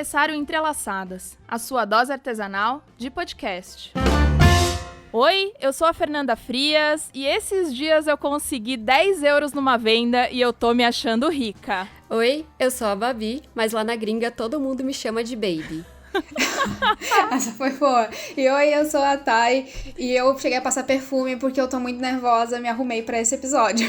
começar o Entrelaçadas, a sua dose artesanal de podcast. Oi, eu sou a Fernanda Frias e esses dias eu consegui 10 euros numa venda e eu tô me achando rica. Oi, eu sou a Babi, mas lá na gringa todo mundo me chama de Baby. Essa foi boa. E oi, eu sou a Thay e eu cheguei a passar perfume porque eu tô muito nervosa, me arrumei pra esse episódio.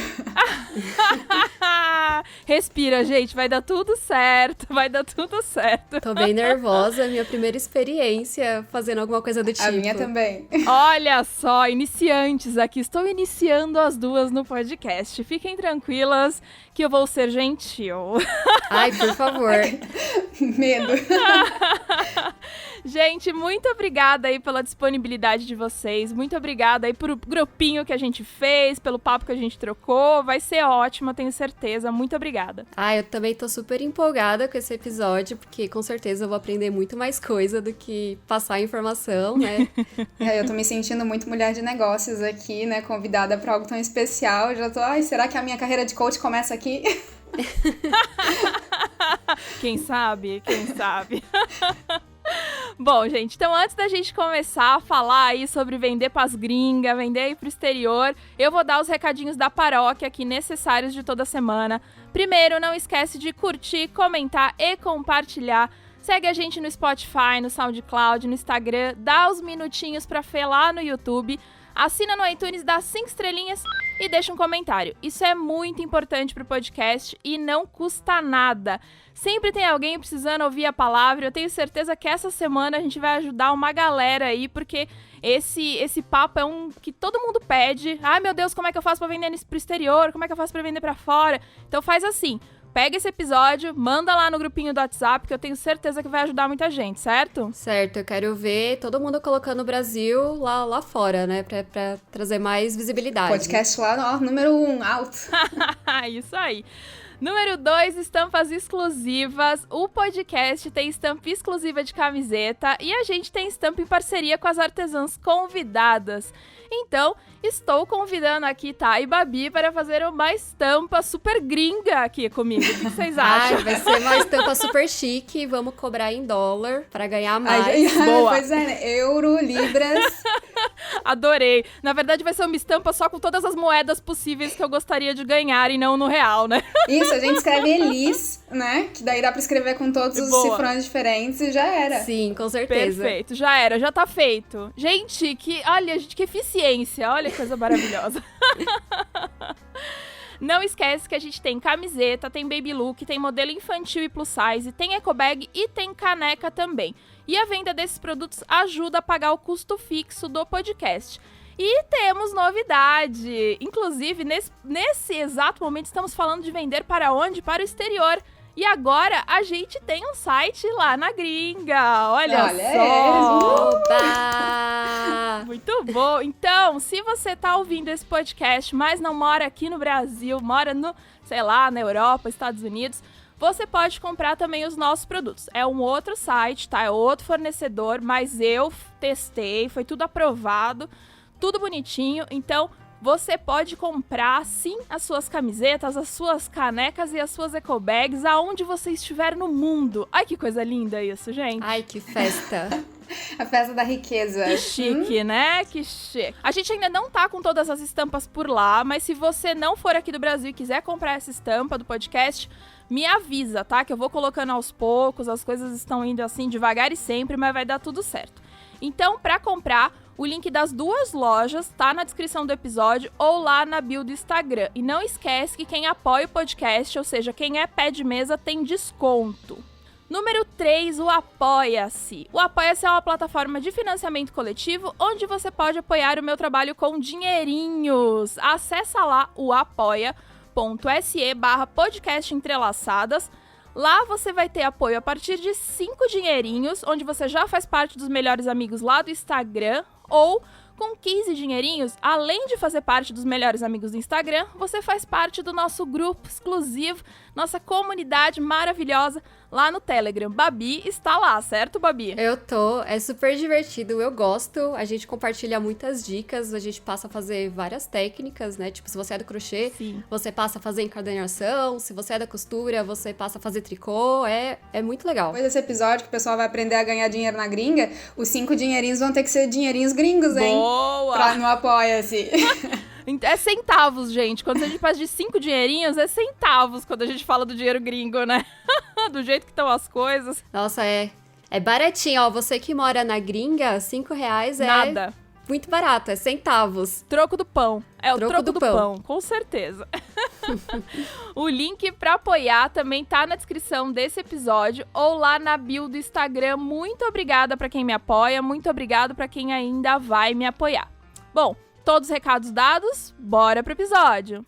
Respira, gente, vai dar tudo certo, vai dar tudo certo. Tô bem nervosa, minha primeira experiência fazendo alguma coisa do tipo. A minha também. Olha só, iniciantes aqui, estou iniciando as duas no podcast. Fiquem tranquilas que eu vou ser gentil. Ai, por favor. Medo. Gente, muito obrigada aí pela disponibilidade de vocês, muito obrigada aí por grupinho que a gente fez, pelo papo que a gente trocou, vai ser ótimo, tenho certeza, muito obrigada. Eu também tô super empolgada com esse episódio, porque com certeza eu vou aprender muito mais coisa do que passar informação, né? Eu tô me sentindo muito mulher de negócios aqui, né, convidada pra algo tão especial, já tô, será que a minha carreira de coach começa aqui? Quem sabe, quem sabe. Bom, gente, então antes da gente começar a falar aí sobre vender pras gringas, vender aí pro exterior, eu vou dar os recadinhos da paróquia aqui necessários de toda semana. Primeiro, não esquece de curtir, comentar e compartilhar. Segue a gente no Spotify, no SoundCloud, no Instagram, dá os minutinhos pra Fê lá no YouTube, assina no iTunes, dá 5 estrelinhas e deixa um comentário. Isso é muito importante pro podcast e não custa nada. Sempre tem alguém precisando ouvir a palavra. Eu tenho certeza que essa semana a gente vai ajudar uma galera aí, porque esse papo é um que todo mundo pede. Ai, meu Deus, como é que eu faço pra vender pro exterior? Como é que eu faço pra vender pra fora? Então faz assim. Pega esse episódio, manda lá no grupinho do WhatsApp, que eu tenho certeza que vai ajudar muita gente, certo? Certo, eu quero ver todo mundo colocando o Brasil lá fora, né? Pra trazer mais visibilidade. Podcast lá, número 1, alto. Isso aí. Número 2, estampas exclusivas. O podcast tem estampa exclusiva de camiseta e a gente tem estampa em parceria com as artesãs convidadas. Então, estou convidando aqui Thay e Babi para fazer uma estampa super gringa aqui comigo. O que vocês acham? Vai ser uma estampa super chique. Vamos cobrar em dólar para ganhar mais. Boa. Pois é, né? Euro, libras. Adorei. Na verdade, vai ser uma estampa só com todas as moedas possíveis que eu gostaria de ganhar e não no real, né? Isso, a gente escreve Elis, né? Que daí dá pra escrever com todos os cifrões diferentes e já era. Sim, com certeza. Perfeito, já era, já tá feito. Gente, que eficiência, olha que coisa maravilhosa. Não esquece que a gente tem camiseta, tem baby look, tem modelo infantil e plus size, tem eco bag e tem caneca também. E a venda desses produtos ajuda a pagar o custo fixo do podcast. E temos novidade! Inclusive, nesse exato momento, estamos falando de vender para onde? Para o exterior. E agora, a gente tem um site lá na gringa. Olha só! Opa! Muito bom! Então, se você tá ouvindo esse podcast, mas não mora aqui no Brasil, mora na Europa, Estados Unidos, você pode comprar também os nossos produtos. É um outro site, tá? É outro fornecedor, mas eu testei, foi tudo aprovado, tudo bonitinho. Então, você pode comprar, sim, as suas camisetas, as suas canecas e as suas ecobags aonde você estiver no mundo. Ai, que coisa linda isso, gente. Ai, que festa. A festa da riqueza. Que chique, né? Que chique. A gente ainda não tá com todas as estampas por lá, mas se você não for aqui do Brasil e quiser comprar essa estampa do podcast, me avisa, tá? Que eu vou colocando aos poucos, as coisas estão indo assim devagar e sempre, mas vai dar tudo certo. Então, pra comprar, o link das duas lojas tá na descrição do episódio ou lá na bio do Instagram. E não esquece que quem apoia o podcast, ou seja, quem é pé de mesa, tem desconto. Número 3, o Apoia-se. O Apoia-se é uma plataforma de financiamento coletivo onde você pode apoiar o meu trabalho com dinheirinhos. Acesse lá o apoia.se/podcast entrelaçadas. Lá você vai ter apoio a partir de 5 dinheirinhos, onde você já faz parte dos melhores amigos lá do Instagram, ou com 15 dinheirinhos, além de fazer parte dos melhores amigos do Instagram, você faz parte do nosso grupo exclusivo nossa comunidade maravilhosa lá no Telegram. Babi está lá, certo, Babi? Eu tô, é super divertido, eu gosto, a gente compartilha muitas dicas, a gente passa a fazer várias técnicas, né? Tipo, se você é do crochê, Sim. você passa a fazer encadernação, se você é da costura, você passa a fazer tricô, é muito legal. Depois desse episódio que o pessoal vai aprender a ganhar dinheiro na gringa, os 5 dinheirinhos vão ter que ser dinheirinhos gringos, hein? Boa! Pra no Apoia-se. É centavos, gente. Quando a gente faz de 5 dinheirinhos, é centavos quando a gente fala do dinheiro gringo, né? Do jeito que estão as coisas. Nossa, é baratinho, ó, você que mora na gringa, R$5 é Nada. muito barato, é centavos. Troco do pão. É o Troco troco do do pão. pão, com certeza. O link pra apoiar também tá na descrição desse episódio ou lá na bio do Instagram. Muito obrigada pra quem me apoia, muito obrigado pra quem ainda vai me apoiar. Bom, todos os recados dados, bora pro episódio.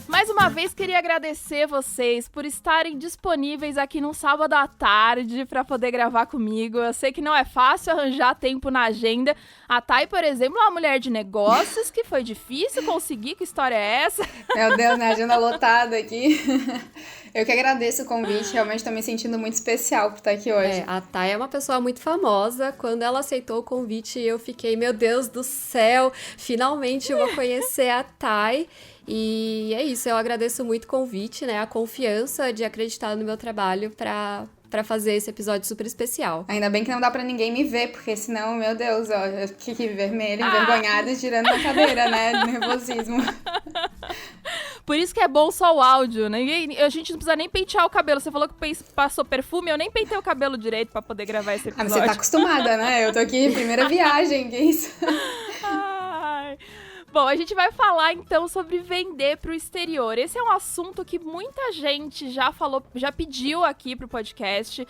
Mais uma vez, queria agradecer vocês por estarem disponíveis aqui num sábado à tarde para poder gravar comigo. Eu sei que não é fácil arranjar tempo na agenda. A Thay, por exemplo, é uma mulher de negócios que foi difícil conseguir. Que história é essa? Meu Deus, né? Agenda lotada aqui. Eu que agradeço o convite, realmente tô me sentindo muito especial por estar aqui hoje. A Thay é uma pessoa muito famosa. Quando ela aceitou o convite, eu fiquei, meu Deus do céu, finalmente eu vou conhecer a Thay. E é isso, eu agradeço muito o convite, né? A confiança de acreditar no meu trabalho pra fazer esse episódio super especial. Ainda bem que não dá pra ninguém me ver, porque senão, meu Deus, ó, eu fiquei vermelha, envergonhada e tirando a cadeira, né? Nervosismo. Por isso que é bom só o áudio, né? A gente não precisa nem pentear o cabelo. Você falou que passou perfume, eu nem pentei o cabelo direito pra poder gravar esse episódio. Ah, mas você tá acostumada, né? Eu tô aqui, primeira viagem, que isso? Ai. Bom, a gente vai falar então sobre vender pro exterior. Esse é um assunto que muita gente já falou, já pediu aqui pro podcast.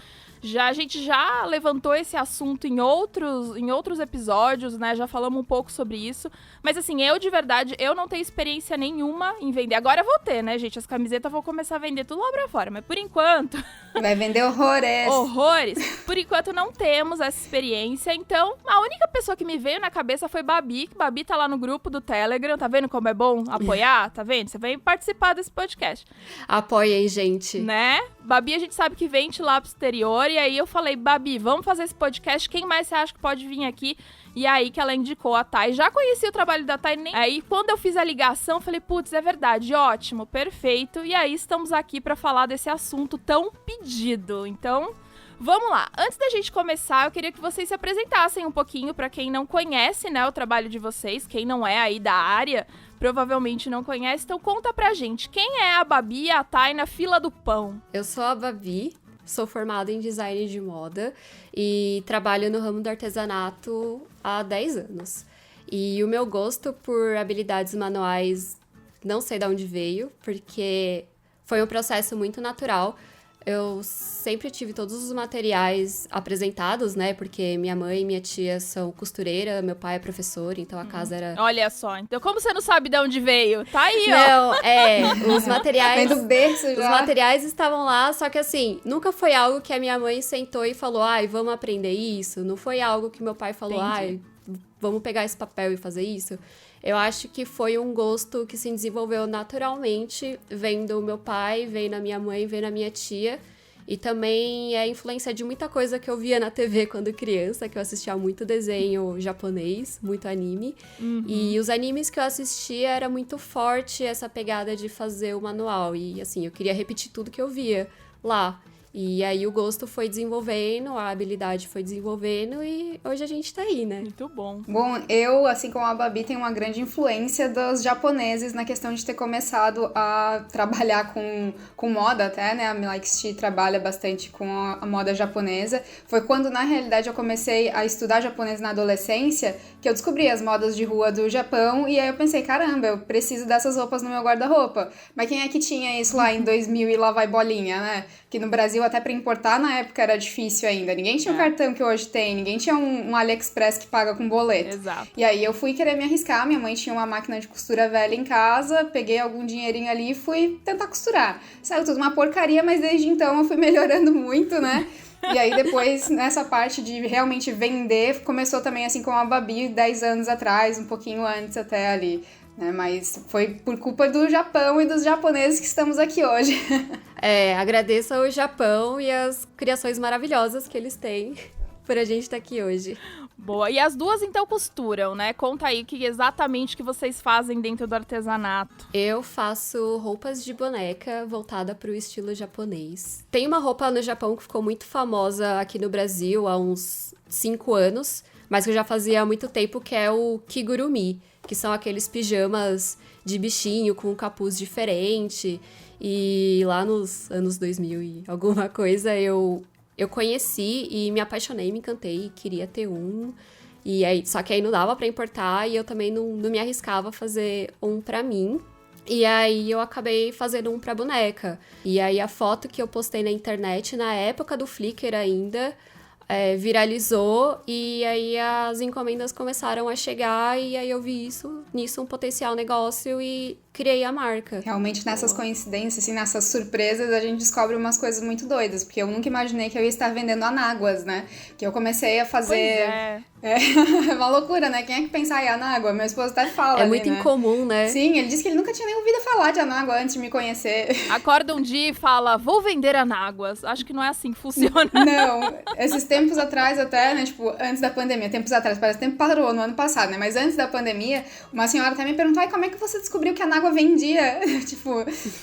A gente já levantou esse assunto em outros episódios, né? Já falamos um pouco sobre isso. Mas assim, eu de verdade, eu não tenho experiência nenhuma em vender. Agora eu vou ter, né, gente? As camisetas vou começar a vender tudo lá pra fora. Mas por enquanto... Vai vender horrores. Horrores. Por enquanto não temos essa experiência. Então, a única pessoa que me veio na cabeça foi Babi. Babi tá lá no grupo do Telegram. Tá vendo como é bom apoiar? Tá vendo? Você vem participar desse podcast. Apoiem, gente. Né? Babi, a gente sabe que vende lá pro exterior. E aí eu falei, Babi, vamos fazer esse podcast. Quem mais você acha que pode vir aqui? E aí que ela indicou a Thay. Já conheci o trabalho da Thay. Aí quando eu fiz a ligação, eu falei, putz, é verdade, ótimo, perfeito. E aí estamos aqui pra falar desse assunto tão pedido. Então, vamos lá. Antes da gente começar, eu queria que vocês se apresentassem um pouquinho pra quem não conhece, né, o trabalho de vocês. Quem não é aí da área, provavelmente não conhece. Então conta pra gente, quem é a Babi e a Thay na fila do pão? Eu sou a Babi. Sou formada em design de moda e trabalho no ramo do artesanato há 10 anos. E o meu gosto por habilidades manuais não sei de onde veio, porque foi um processo muito natural. Eu sempre tive todos os materiais apresentados, né? Porque minha mãe e minha tia são costureira, meu pai é professor, então a casa era... Olha só, então como você não sabe de onde veio? Tá aí, ó. Não, os materiais... Vem do berço já. Os materiais estavam lá, só que assim, nunca foi algo que a minha mãe sentou e falou, ai, vamos aprender isso. Não foi algo que meu pai falou, Entendi. ai, vamos pegar esse papel e fazer isso. Eu acho que foi um gosto que se desenvolveu naturalmente, vendo o meu pai, vendo a minha mãe, vendo a minha tia. E também é influência de muita coisa que eu via na TV quando criança, que eu assistia muito desenho japonês, muito anime. Uhum. E os animes que eu assistia era muito forte essa pegada de fazer o manual. E assim, eu queria repetir tudo que eu via lá. E aí o gosto foi desenvolvendo, a habilidade foi desenvolvendo e hoje a gente tá aí, né? Muito bom. Bom, eu, assim como a Babi, tenho uma grande influência dos japoneses na questão de ter começado a trabalhar com moda até, né? A Milaixi trabalha bastante com a moda japonesa. Foi quando, na realidade, eu comecei a estudar japonês na adolescência que eu descobri as modas de rua do Japão e aí eu pensei, caramba, eu preciso dessas roupas no meu guarda-roupa. Mas quem é que tinha isso lá em 2000 e lá vai bolinha, né? Que no Brasil, até pra importar, na época era difícil ainda. Ninguém tinha o cartão que hoje tem, ninguém tinha um AliExpress que paga com boleto. Exato. E aí eu fui querer me arriscar, minha mãe tinha uma máquina de costura velha em casa, peguei algum dinheirinho ali e fui tentar costurar. Saiu tudo uma porcaria, mas desde então eu fui melhorando muito, né? E aí depois, nessa parte de realmente vender, começou também assim com a Babi 10 anos atrás, um pouquinho antes até ali. né? Mas foi por culpa do Japão e dos japoneses que estamos aqui hoje. Agradeço ao Japão e as criações maravilhosas que eles têm por a gente estar aqui hoje. Boa. E as duas, então, costuram, né? Conta aí exatamente que vocês fazem dentro do artesanato. Eu faço roupas de boneca voltada para o estilo japonês. Tem uma roupa no Japão que ficou muito famosa aqui no Brasil há uns 5 anos, mas que eu já fazia há muito tempo, que é o kigurumi, que são aqueles pijamas de bichinho com um capuz diferente. E lá nos anos 2000 e alguma coisa, eu conheci e me apaixonei, me encantei e queria ter um. E aí, só que aí não dava pra importar e eu também não me arriscava a fazer um pra mim. E aí eu acabei fazendo um pra boneca. E aí a foto que eu postei na internet, na época do Flickr ainda, viralizou. E aí as encomendas começaram a chegar e aí eu vi nisso um potencial negócio e criei a marca. Realmente nessas coincidências, assim, nessas surpresas, a gente descobre umas coisas muito doidas, porque eu nunca imaginei que eu ia estar vendendo anáguas, né? Que eu comecei a fazer... É uma loucura, né? Quem é que pensa em anágua? Meu esposo até fala. É muito incomum, né? Sim, ele disse que ele nunca tinha nem ouvido falar de anágua antes de me conhecer. Acorda um dia e fala, vou vender anáguas. Acho que não é assim que funciona. Não, esses tempos atrás até, né, tipo, antes da pandemia, tempos atrás, parece que o tempo parou no ano passado, né, mas antes da pandemia, uma senhora até me perguntou, como é que você descobriu que a anágua vendia? Tipo,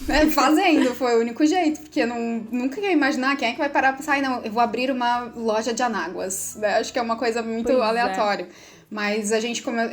né, fazendo, foi o único jeito, porque eu nunca ia imaginar quem é que vai parar pra pensar, não, eu vou abrir uma loja de anáguas, né, acho que é uma coisa muito aleatória. Mas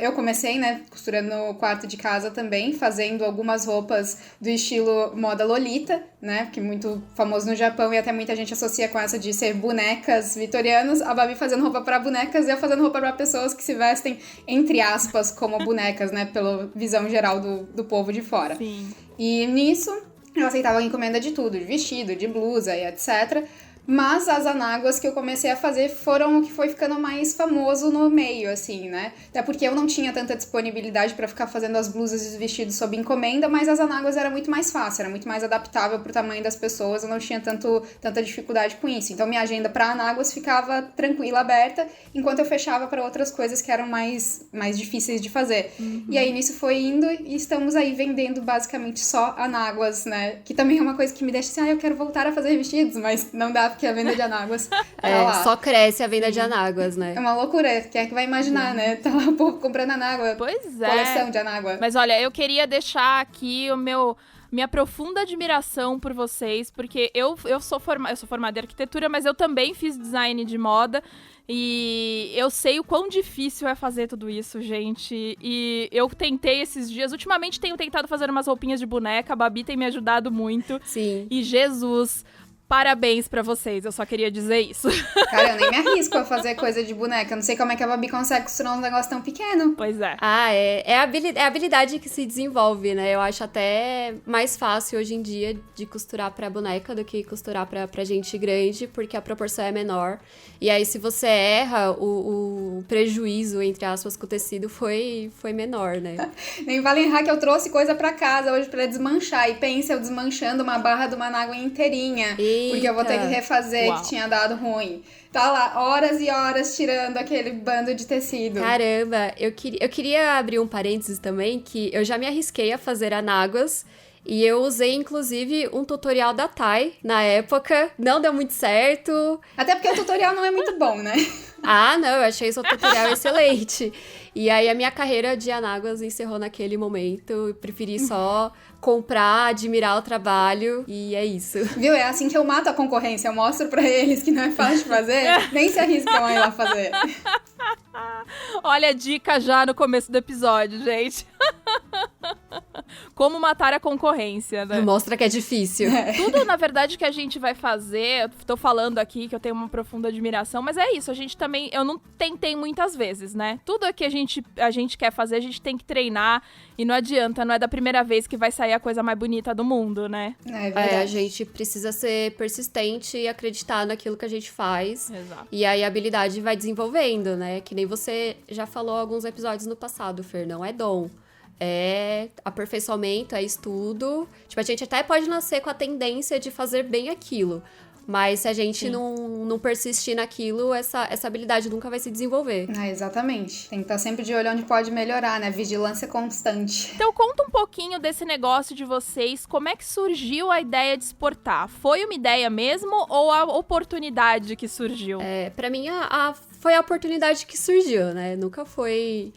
eu comecei, né, costurando no quarto de casa também, fazendo algumas roupas do estilo moda Lolita, né, que é muito famoso no Japão e até muita gente associa com essa de ser bonecas vitorianas. A Babi fazendo roupa para bonecas e eu fazendo roupa para pessoas que se vestem, entre aspas, como bonecas, né, pela visão geral do povo de fora. Sim. E nisso, eu aceitava encomenda de tudo, de vestido, de blusa e etc., mas as anáguas que eu comecei a fazer foram o que foi ficando mais famoso no meio, assim, né? Até porque eu não tinha tanta disponibilidade pra ficar fazendo as blusas e os vestidos sob encomenda, mas as anáguas era muito mais fácil, era muito mais adaptável pro tamanho das pessoas, eu não tinha tanta dificuldade com isso. Então minha agenda pra anáguas ficava tranquila, aberta, enquanto eu fechava para outras coisas que eram mais difíceis de fazer. Uhum. E aí nisso foi indo e estamos aí vendendo basicamente só anáguas, né? Que também é uma coisa que me deixa assim, eu quero voltar a fazer vestidos, mas não dá porque a venda de anáguas tá lá. Só cresce a venda de anáguas, né? É uma loucura. Quem é que vai imaginar, né? Tá lá o povo comprando anágua. Pois é. Coleção de anágua. Mas olha, eu queria deixar aqui minha profunda admiração por vocês, porque eu sou formada em arquitetura, mas eu também fiz design de moda. E eu sei o quão difícil é fazer tudo isso, gente. E eu tentei esses dias. Ultimamente tenho tentado fazer umas roupinhas de boneca. A Babi tem me ajudado muito. Sim. E Jesus... Parabéns pra vocês, eu só queria dizer isso. Cara, eu nem me arrisco a fazer coisa de boneca. Eu não sei como é que a Babi consegue costurar um negócio tão pequeno. Pois é. É a habilidade que se desenvolve, né? Eu acho até mais fácil hoje em dia de costurar pra boneca do que costurar pra gente grande, porque a proporção é menor. E aí, se você erra, o prejuízo, entre aspas, com o tecido foi menor, né? Nem vale errar que eu trouxe coisa pra casa hoje pra desmanchar. E pensa eu desmanchando uma barra de uma anágua inteirinha. Porque eu vou ter que refazer, que tinha dado ruim. Tá lá, horas e horas tirando aquele bando de tecido. Caramba, eu queria abrir um parênteses também, que eu já me arrisquei a fazer anáguas. E eu usei, inclusive, um tutorial da Thay na época. Não deu muito certo. Até porque o tutorial não é muito bom, né? Ah, não, eu achei esse tutorial excelente. E aí a minha carreira de anáguas encerrou naquele momento. Eu preferi só comprar, admirar o trabalho e é isso. Viu? É assim que eu mato a concorrência. Eu mostro pra eles que não é fácil de fazer, nem se arriscam a ir lá fazer. Olha a dica já no começo do episódio, gente. Como matar a concorrência, né? Mostra que é difícil. Tudo, na verdade, que a gente vai fazer, eu tô falando aqui que eu tenho uma profunda admiração, mas é isso, a gente também, eu não tentei muitas vezes, né? Tudo que a gente quer fazer, a gente tem que treinar e não adianta, não é da primeira vez que vai sair a coisa mais bonita do mundo, né? É verdade. A gente precisa ser persistente e acreditar naquilo que a gente faz. Exato. E aí a habilidade vai desenvolvendo, né? Que nem você já falou alguns episódios no passado, Fer, não é dom. É aperfeiçoamento, é estudo. Tipo, a gente até pode nascer com a tendência de fazer bem aquilo. Mas se a gente não persistir naquilo, essa habilidade nunca vai se desenvolver. Exatamente. Tem que estar sempre de olho onde pode melhorar, né? Vigilância constante. Então conta um pouquinho desse negócio de vocês, como é que surgiu a ideia de exportar? Foi uma ideia mesmo ou a oportunidade que surgiu? Pra mim, foi a oportunidade que surgiu, né? Nunca foi...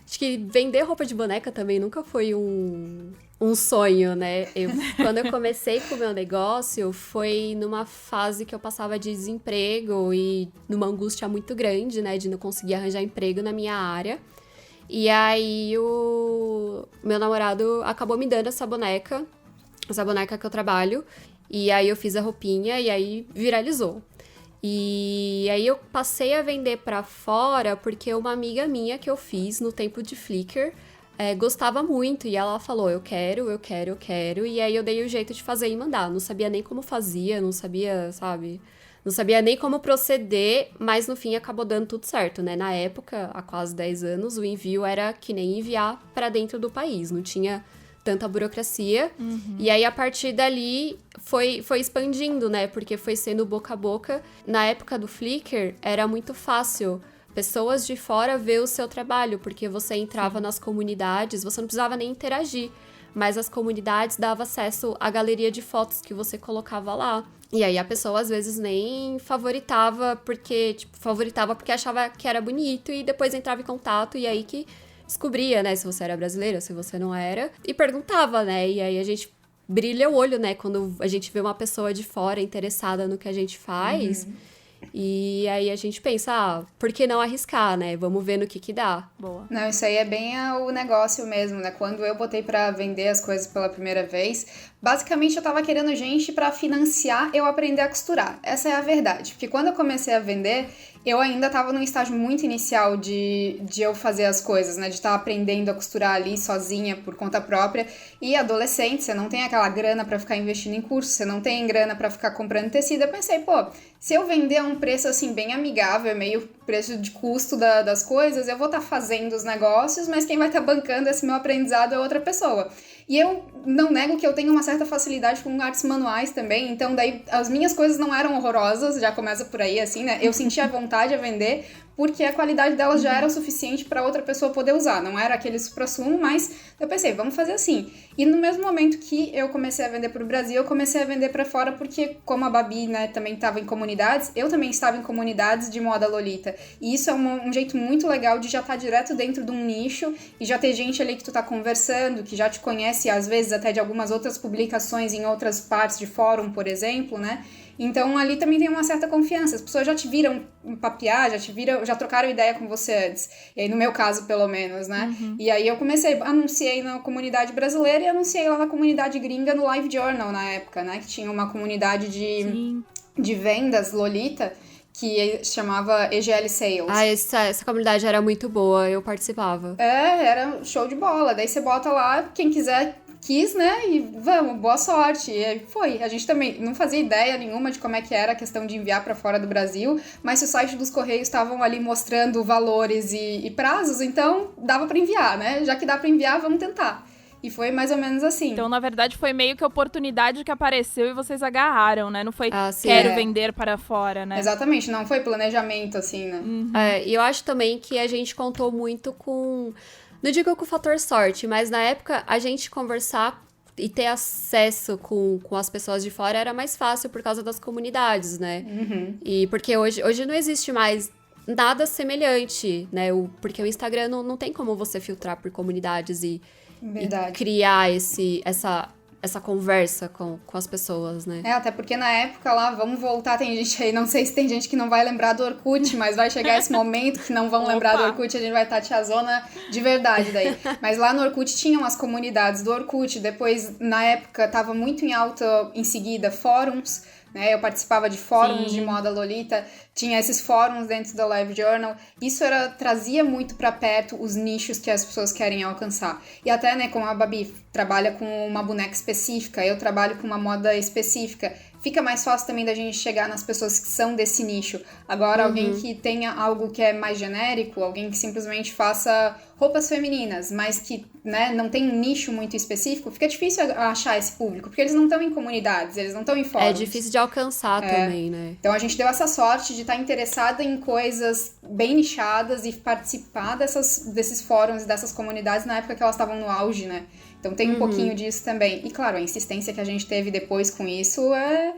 Acho que vender roupa de boneca também nunca foi um sonho, né? Quando eu comecei com o meu negócio, foi numa fase que eu passava de desemprego e numa angústia muito grande, né? De não conseguir arranjar emprego na minha área. E aí, o meu namorado acabou me dando essa boneca que eu trabalho. E aí, eu fiz a roupinha e aí viralizou. E aí eu passei a vender pra fora porque uma amiga minha que eu fiz no tempo de Flickr gostava muito e ela falou, eu quero. E aí eu dei o jeito de fazer e mandar. Não sabia nem como fazia, não sabia, sabe? Não sabia nem como proceder, mas no fim acabou dando tudo certo, né? Na época, há quase 10 anos, o envio era que nem enviar pra dentro do país. Não tinha tanta burocracia. E aí, a partir dali, foi expandindo, né? Porque foi sendo boca a boca. Na época do Flickr, era muito fácil pessoas de fora ver o seu trabalho, porque você entrava nas comunidades, você não precisava nem interagir, mas as comunidades davam acesso à galeria de fotos que você colocava lá. E aí, a pessoa, às vezes, nem favoritava porque achava que era bonito e depois entrava em contato e aí que descobria, né, se você era brasileira, se você não era, e perguntava, né, e aí a gente brilha o olho, né, quando a gente vê uma pessoa de fora interessada no que a gente faz, e aí a gente pensa, por que não arriscar, né, vamos ver no que dá. Boa. Não, isso aí é bem o negócio mesmo, né, quando eu botei pra vender as coisas pela primeira vez, basicamente eu tava querendo gente pra financiar eu aprender a costurar, essa é a verdade, porque quando eu comecei a vender, eu ainda tava num estágio muito inicial de eu fazer as coisas, né? De estar aprendendo a costurar ali sozinha, por conta própria. E adolescente, você não tem aquela grana pra ficar investindo em curso, você não tem grana pra ficar comprando tecido. Eu pensei, se eu vender a um preço assim bem amigável, meio preço de custo das coisas, eu vou estar fazendo os negócios, mas quem vai estar bancando esse meu aprendizado é outra pessoa. E eu não nego que eu tenho uma certa facilidade com artes manuais também, então daí as minhas coisas não eram horrorosas, já começa por aí assim, né? Eu sentia vontade a vender porque a qualidade delas já era o suficiente para outra pessoa poder usar, não era aquele supra-sumo, mas eu pensei, vamos fazer assim. E no mesmo momento que eu comecei a vender para o Brasil, eu comecei a vender para fora porque como a Babi, né, também estava em comunidades, eu também estava em comunidades de moda lolita. E isso é um jeito muito legal de já estar direto dentro de um nicho e já ter gente ali que tu tá conversando, que já te conhece, às vezes até de algumas outras publicações em outras partes de fórum, por exemplo, né? Então, ali também tem uma certa confiança. As pessoas já te viram papear, já trocaram ideia com você antes. E aí, no meu caso, pelo menos, né? E aí, eu anunciei na comunidade brasileira e anunciei lá na comunidade gringa no Live Journal, na época, né? Que tinha uma comunidade de vendas Lolita que se chamava EGL Sales. Essa comunidade era muito boa, eu participava. Era show de bola. Daí você bota lá, quem quis, né? E vamos, boa sorte. E aí foi. A gente também não fazia ideia nenhuma de como é que era a questão de enviar para fora do Brasil, mas se o site dos Correios estavam ali mostrando valores e prazos, então dava para enviar, né? Já que dá para enviar, vamos tentar. E foi mais ou menos assim. Então, na verdade, foi meio que a oportunidade que apareceu e vocês agarraram, né? Não foi sim, quero vender para fora, né? Exatamente, não foi planejamento, assim, né? E eu acho também que a gente contou muito com... Não digo com o fator sorte, mas na época a gente conversar e ter acesso com as pessoas de fora era mais fácil por causa das comunidades, né? E porque hoje não existe mais nada semelhante, né? Porque o Instagram não tem como você filtrar por comunidades e criar essa conversa com as pessoas, né? Até porque na época lá, vamos voltar, tem gente aí, não sei se tem gente que não vai lembrar do Orkut, mas vai chegar esse momento que não vão lembrar do Orkut, a gente vai estar tiazona de verdade daí. Mas lá no Orkut tinham as comunidades do Orkut, depois, na época, tava muito em alta, em seguida, fóruns, né? Eu participava de fóruns de moda lolita, tinha esses fóruns dentro da Live Journal, isso trazia muito pra perto os nichos que as pessoas querem alcançar. E até, né, como a Babi trabalha com uma boneca específica, eu trabalho com uma moda específica, fica mais fácil também da gente chegar nas pessoas que são desse nicho. Agora, alguém que tenha algo que é mais genérico, alguém que simplesmente faça roupas femininas, mas que, né, não tem um nicho muito específico, fica difícil achar esse público, porque eles não estão em comunidades, eles não estão em fóruns. É difícil de alcançar também, né? Então a gente deu essa sorte de estar interessada em coisas bem nichadas e participar desses fóruns e dessas comunidades na época que elas estavam no auge, né? Então tem um pouquinho disso também. E claro, a insistência que a gente teve depois com isso é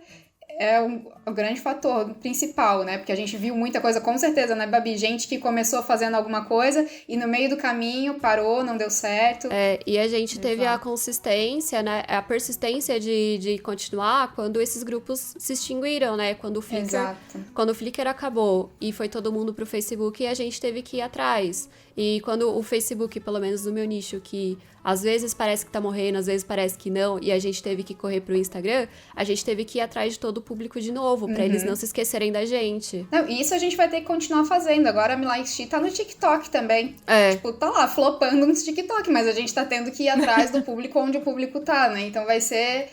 o grande fator principal, né? Porque a gente viu muita coisa, com certeza, né, Babi? Gente que começou fazendo alguma coisa e no meio do caminho parou, não deu certo. E a gente teve a consistência, né? A persistência de continuar quando esses grupos se extinguiram, né? Quando o Flickr acabou e foi todo mundo pro Facebook, a gente teve que ir atrás. E quando o Facebook, pelo menos no meu nicho, que às vezes parece que tá morrendo, às vezes parece que não, e a gente teve que correr pro Instagram, a gente teve que ir atrás de todo o público de novo, pra eles não se esquecerem da gente. Não, e isso a gente vai ter que continuar fazendo. Agora a Me Like She tá no TikTok também. Tipo, tá lá, flopando no TikTok, mas a gente tá tendo que ir atrás do público onde o público tá, né? Então vai ser...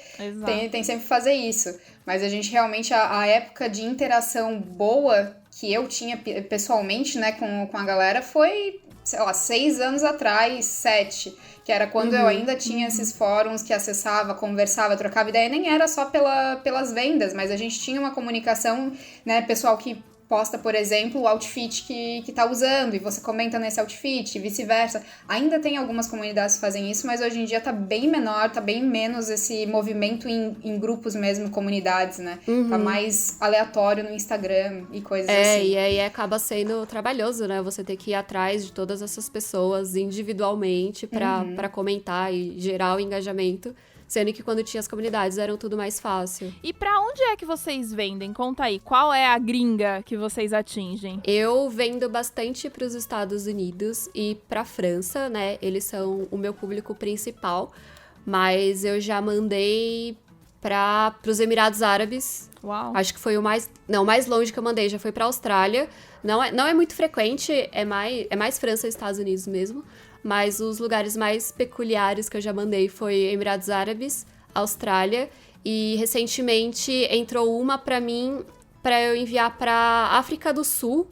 Tem sempre que fazer isso. Mas a gente realmente, a época de interação boa que eu tinha pessoalmente, né, com a galera foi, sei lá, 6 anos atrás, 7, que era quando eu ainda tinha esses fóruns que acessava, conversava, trocava ideia, nem era só pelas vendas, mas a gente tinha uma comunicação, né, pessoal que posta, por exemplo, o outfit que tá usando, e você comenta nesse outfit, e vice-versa. Ainda tem algumas comunidades que fazem isso, mas hoje em dia tá bem menor, tá bem menos esse movimento em grupos mesmo, comunidades, né? Tá mais aleatório no Instagram e coisas assim. E aí acaba sendo trabalhoso, né? Você ter que ir atrás de todas essas pessoas individualmente pra comentar e gerar o engajamento. Sendo que quando tinha as comunidades eram tudo mais fácil. E pra onde é que vocês vendem? Conta aí, qual é a gringa que vocês atingem? Eu vendo bastante pros Estados Unidos e pra França, né? Eles são o meu público principal. Mas eu já mandei pros Emirados Árabes. Uau. Acho que foi o mais longe que eu mandei, já foi pra Austrália. Não é muito frequente, é mais França e Estados Unidos mesmo. Mas os lugares mais peculiares que eu já mandei foi Emirados Árabes, Austrália. E recentemente entrou uma pra mim pra eu enviar pra África do Sul.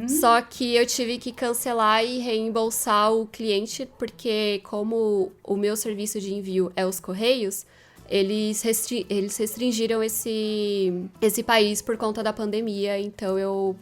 Só que eu tive que cancelar e reembolsar o cliente, porque como o meu serviço de envio é os Correios, eles restringiram esse país por conta da pandemia, então eu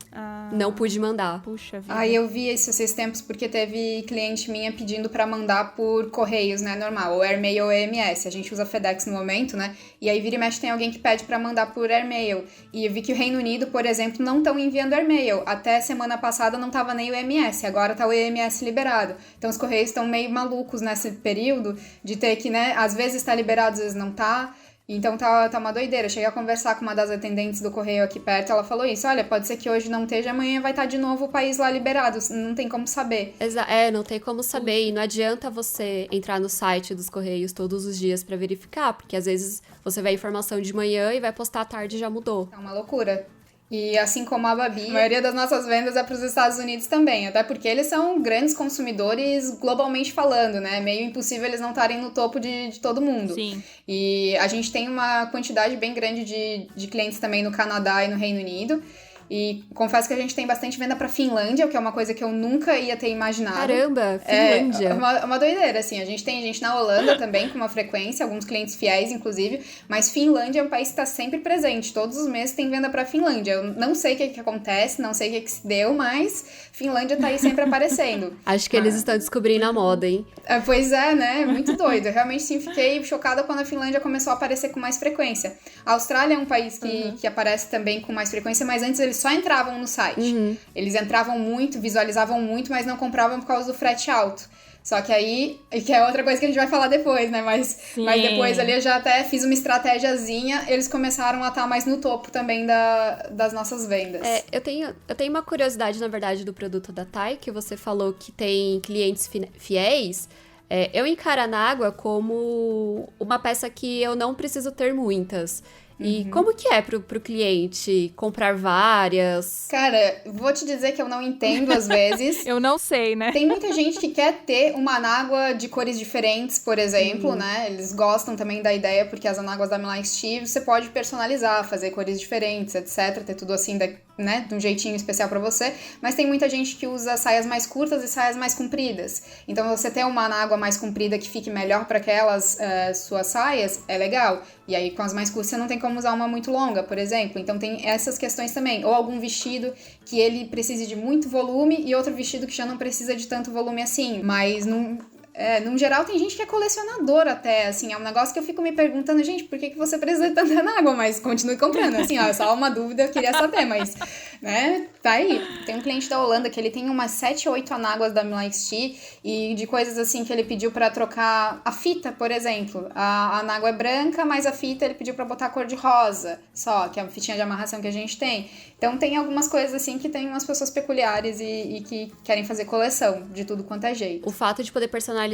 não pude mandar. Puxa vida. Eu vi isso esses tempos porque teve cliente minha pedindo pra mandar por correios, né, normal, ou Airmail ou EMS. A gente usa FedEx no momento, né, e aí vira e mexe tem alguém que pede pra mandar por Airmail. E eu vi que o Reino Unido, por exemplo, não estão enviando Airmail. Até semana passada não tava nem o EMS, agora tá o EMS liberado. Então os correios estão meio malucos nesse período de ter que, né, às vezes tá liberado, às vezes não tá. Então tá uma doideira. Eu cheguei a conversar com uma das atendentes do correio aqui perto, ela falou isso, olha, pode ser que hoje não esteja, amanhã vai estar de novo o país lá liberado, não tem como saber. Não tem como saber, e não adianta você entrar no site dos correios todos os dias pra verificar, porque às vezes você vê a informação de manhã e vai postar à tarde e já mudou. É uma loucura. E assim como a Babi, a maioria das nossas vendas é para os Estados Unidos também, até porque eles são grandes consumidores globalmente falando, né? É meio impossível eles não estarem no topo de todo mundo. Sim. E a gente tem uma quantidade bem grande de clientes também no Canadá e no Reino Unido. E confesso que a gente tem bastante venda pra Finlândia, o que é uma coisa que eu nunca ia ter imaginado. Caramba, Finlândia. É uma doideira, assim. A gente tem gente na Holanda também, com uma frequência, alguns clientes fiéis, inclusive. Mas Finlândia é um país que tá sempre presente. Todos os meses tem venda pra Finlândia. Eu não sei o que acontece, não sei o que se deu, mas Finlândia tá aí sempre aparecendo. Acho que eles estão descobrindo a moda, hein? Pois é, né? Muito doido. Eu realmente sim fiquei chocada quando a Finlândia começou a aparecer com mais frequência. A Austrália é um país que aparece também com mais frequência, mas antes eles só entravam no site. Eles entravam muito, visualizavam muito, mas não compravam por causa do frete alto. Só que aí, que é outra coisa que a gente vai falar depois, né? Mas depois ali eu já até fiz uma estratégiazinha, eles começaram a estar mais no topo também das nossas vendas. Eu tenho uma curiosidade, na verdade, do produto da Thay, que você falou que tem clientes fiéis. Eu encaro a Anágua como uma peça que eu não preciso ter muitas. E como que é pro cliente comprar várias? Cara, vou te dizer que eu não entendo às vezes. Eu não sei, né? Tem muita gente que quer ter uma anágua de cores diferentes, por exemplo, né? Eles gostam também da ideia, porque as anáguas da Milan Steve você pode personalizar, fazer cores diferentes, etc. Ter tudo assim, né? De um jeitinho especial pra você. Mas tem muita gente que usa saias mais curtas e saias mais compridas. Então, você ter uma anágua mais comprida que fique melhor para aquelas suas saias, é legal. E aí, com as mais curtas, você não tem como usar uma muito longa, por exemplo. Então, tem essas questões também. Ou algum vestido que ele precise de muito volume e outro vestido que já não precisa de tanto volume assim. Mas, no geral, tem gente que é colecionador até, assim. É um negócio que eu fico me perguntando, gente, por que você precisa de tanta água? Mas continue comprando. Assim, ó, é só uma dúvida, eu queria saber, mas, né, tá aí. Tem um cliente da Holanda que ele tem umas 7 ou 8 anáguas da Milan Tea e de coisas assim que ele pediu pra trocar a fita, por exemplo. A anágua é branca, mas a fita ele pediu pra botar a cor de rosa, só, que é a fitinha de amarração que a gente tem. Então tem algumas coisas assim que tem umas pessoas peculiares e que querem fazer coleção de tudo quanto é jeito. O fato de poder personalizar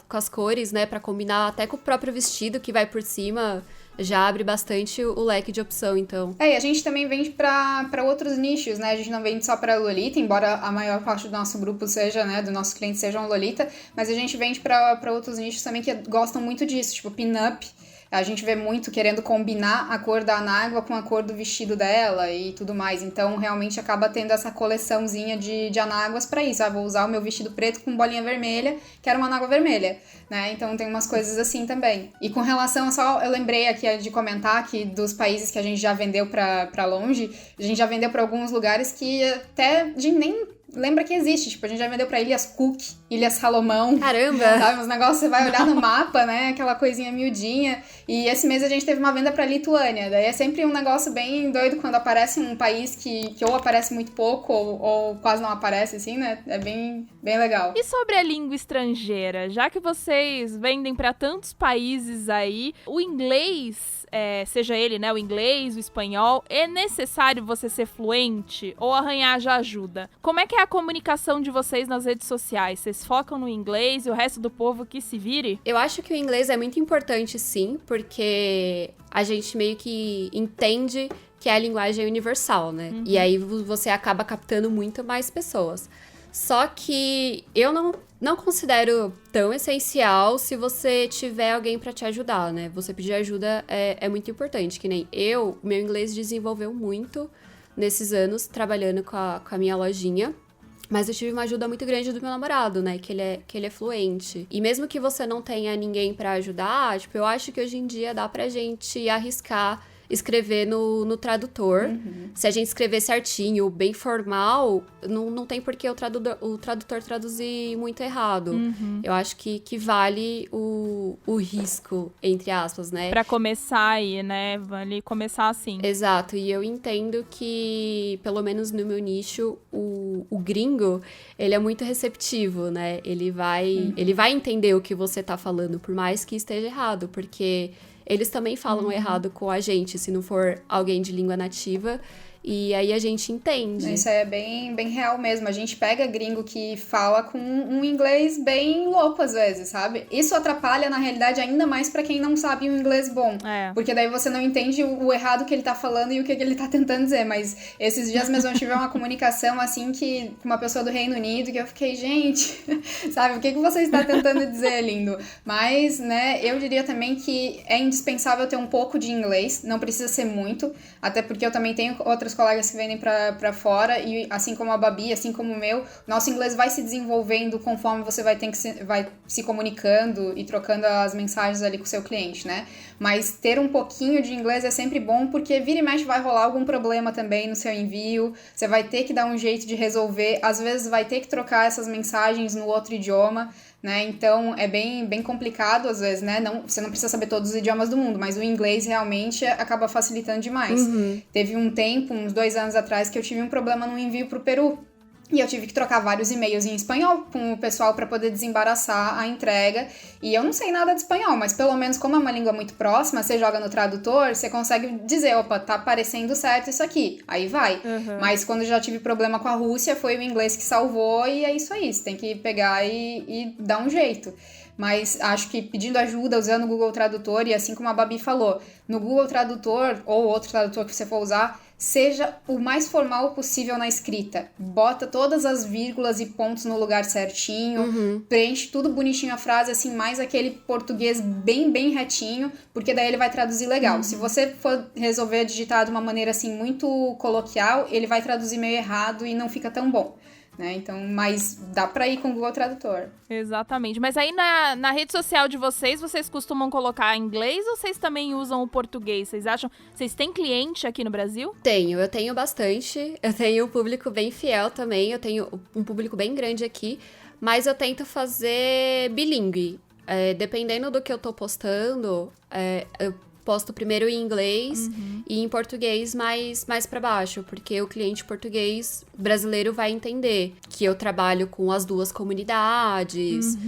com as cores, né, pra combinar até com o próprio vestido que vai por cima, já abre bastante o leque de opção, então. E a gente também vende pra outros nichos, né? A gente não vende só pra Lolita, embora a maior parte do nosso grupo seja, né, do nosso cliente seja um Lolita, mas a gente vende pra outros nichos também que gostam muito disso, tipo pin-up. A gente vê muito querendo combinar a cor da anágua com a cor do vestido dela e tudo mais. Então, realmente acaba tendo essa coleçãozinha de anáguas pra isso. Vou usar o meu vestido preto com bolinha vermelha, quero uma anágua vermelha, né? Então, tem umas coisas assim também. E com relação eu lembrei aqui de comentar que dos países que a gente já vendeu pra longe, a gente já vendeu pra alguns lugares que até a gente nem lembra que existe, tipo, a gente já vendeu pra Ilhas Cook, Ilhas Salomão. Caramba! Sabe, uns negócios você vai olhar no mapa, né, aquela coisinha miudinha. E esse mês a gente teve uma venda pra Lituânia. Daí é sempre um negócio bem doido quando aparece um país que ou aparece muito pouco ou quase não aparece, assim, né? É bem legal. E sobre a língua estrangeira? Já que vocês vendem pra tantos países aí, o inglês... seja ele, né, o inglês, o espanhol, é necessário você ser fluente ou arranhar já ajuda? Como é que é a comunicação de vocês nas redes sociais? Vocês focam no inglês e o resto do povo que se vire? Eu acho que o inglês é muito importante, sim, porque a gente meio que entende que a linguagem é universal, né? E aí você acaba captando muito mais pessoas. Só que eu não considero tão essencial se você tiver alguém pra te ajudar, né? Você pedir ajuda é muito importante, que nem meu inglês desenvolveu muito nesses anos trabalhando com a minha lojinha. Mas eu tive uma ajuda muito grande do meu namorado, né? Que ele é fluente. E mesmo que você não tenha ninguém pra ajudar, tipo, eu acho que hoje em dia dá pra gente arriscar escrever no tradutor. Se a gente escrever certinho, bem formal, não tem por que o tradutor traduzir muito errado. Eu acho que vale o risco, entre aspas, né? Pra começar aí, né? Vale começar assim. Exato, e eu entendo que, pelo menos no meu nicho, o gringo, ele é muito receptivo, né? Ele vai entender o que você tá falando, por mais que esteja errado, porque eles também falam errado com a gente, se não for alguém de língua nativa. E aí a gente entende. Isso é bem real mesmo. A gente pega gringo que fala com um inglês bem louco às vezes, sabe? Isso atrapalha, na realidade, ainda mais pra quem não sabe um inglês bom. Porque daí você não entende o errado que ele tá falando e o que ele tá tentando dizer. Mas esses dias mesmo eu tive uma comunicação, assim, com uma pessoa do Reino Unido, que eu fiquei, gente, sabe? O que você está tentando dizer, lindo? Mas, né, eu diria também que é indispensável ter um pouco de inglês. Não precisa ser muito. Até porque eu também tenho outras colegas que vendem pra fora, e assim como a Babi, assim como o meu, nosso inglês vai se desenvolvendo conforme você vai se comunicando e trocando as mensagens ali com o seu cliente, né? Mas ter um pouquinho de inglês é sempre bom, porque vira e mexe vai rolar algum problema também no seu envio, você vai ter que dar um jeito de resolver, às vezes vai ter que trocar essas mensagens no outro idioma, né? Então é bem complicado às vezes, né? Você não precisa saber todos os idiomas do mundo, mas o inglês realmente acaba facilitando demais. Teve um tempo, uns 2 anos atrás, que eu tive um problema no envio pro Peru. E eu tive que trocar vários e-mails em espanhol com o pessoal para poder desembaraçar a entrega. E eu não sei nada de espanhol, mas pelo menos como é uma língua muito próxima, você joga no tradutor, você consegue dizer, opa, tá parecendo certo isso aqui. Aí vai. Mas quando eu já tive problema com a Rússia, foi o inglês que salvou e é isso aí. Você tem que pegar e dar um jeito. mas acho que pedindo ajuda, usando o Google Tradutor, e assim como a Babi falou, no Google Tradutor, ou outro tradutor que você for usar, seja o mais formal possível na escrita. Bota todas as vírgulas e pontos no lugar certinho, preenche tudo bonitinho a frase, assim, mais aquele português bem, bem retinho, porque daí ele vai traduzir legal. Se você for resolver digitar de uma maneira, assim, muito coloquial, ele vai traduzir meio errado e não fica tão bom. Né? Então, mas dá pra ir com o Google Tradutor. Exatamente. Mas aí na rede social de vocês costumam colocar inglês ou vocês também usam o português? Vocês acham... Vocês têm cliente aqui no Brasil? Eu tenho bastante. Eu tenho um público bem fiel também. Eu tenho um público bem grande aqui. Mas eu tento fazer bilíngue. Dependendo do que eu tô postando, eu posto primeiro em inglês e em português mais para baixo, porque o cliente português brasileiro vai entender que eu trabalho com as duas comunidades.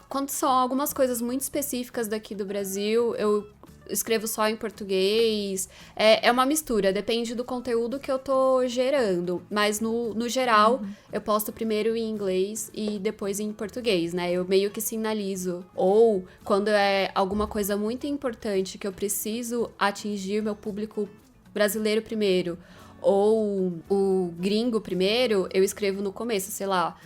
Quando são algumas coisas muito específicas daqui do Brasil, eu escrevo só em português. É uma mistura, depende do conteúdo que eu tô gerando. Mas, no geral, eu posto primeiro em inglês e depois em português, né? Eu meio que sinalizo. Ou, quando é alguma coisa muito importante que eu preciso atingir o meu público brasileiro primeiro, ou o gringo primeiro, eu escrevo no começo, sei lá...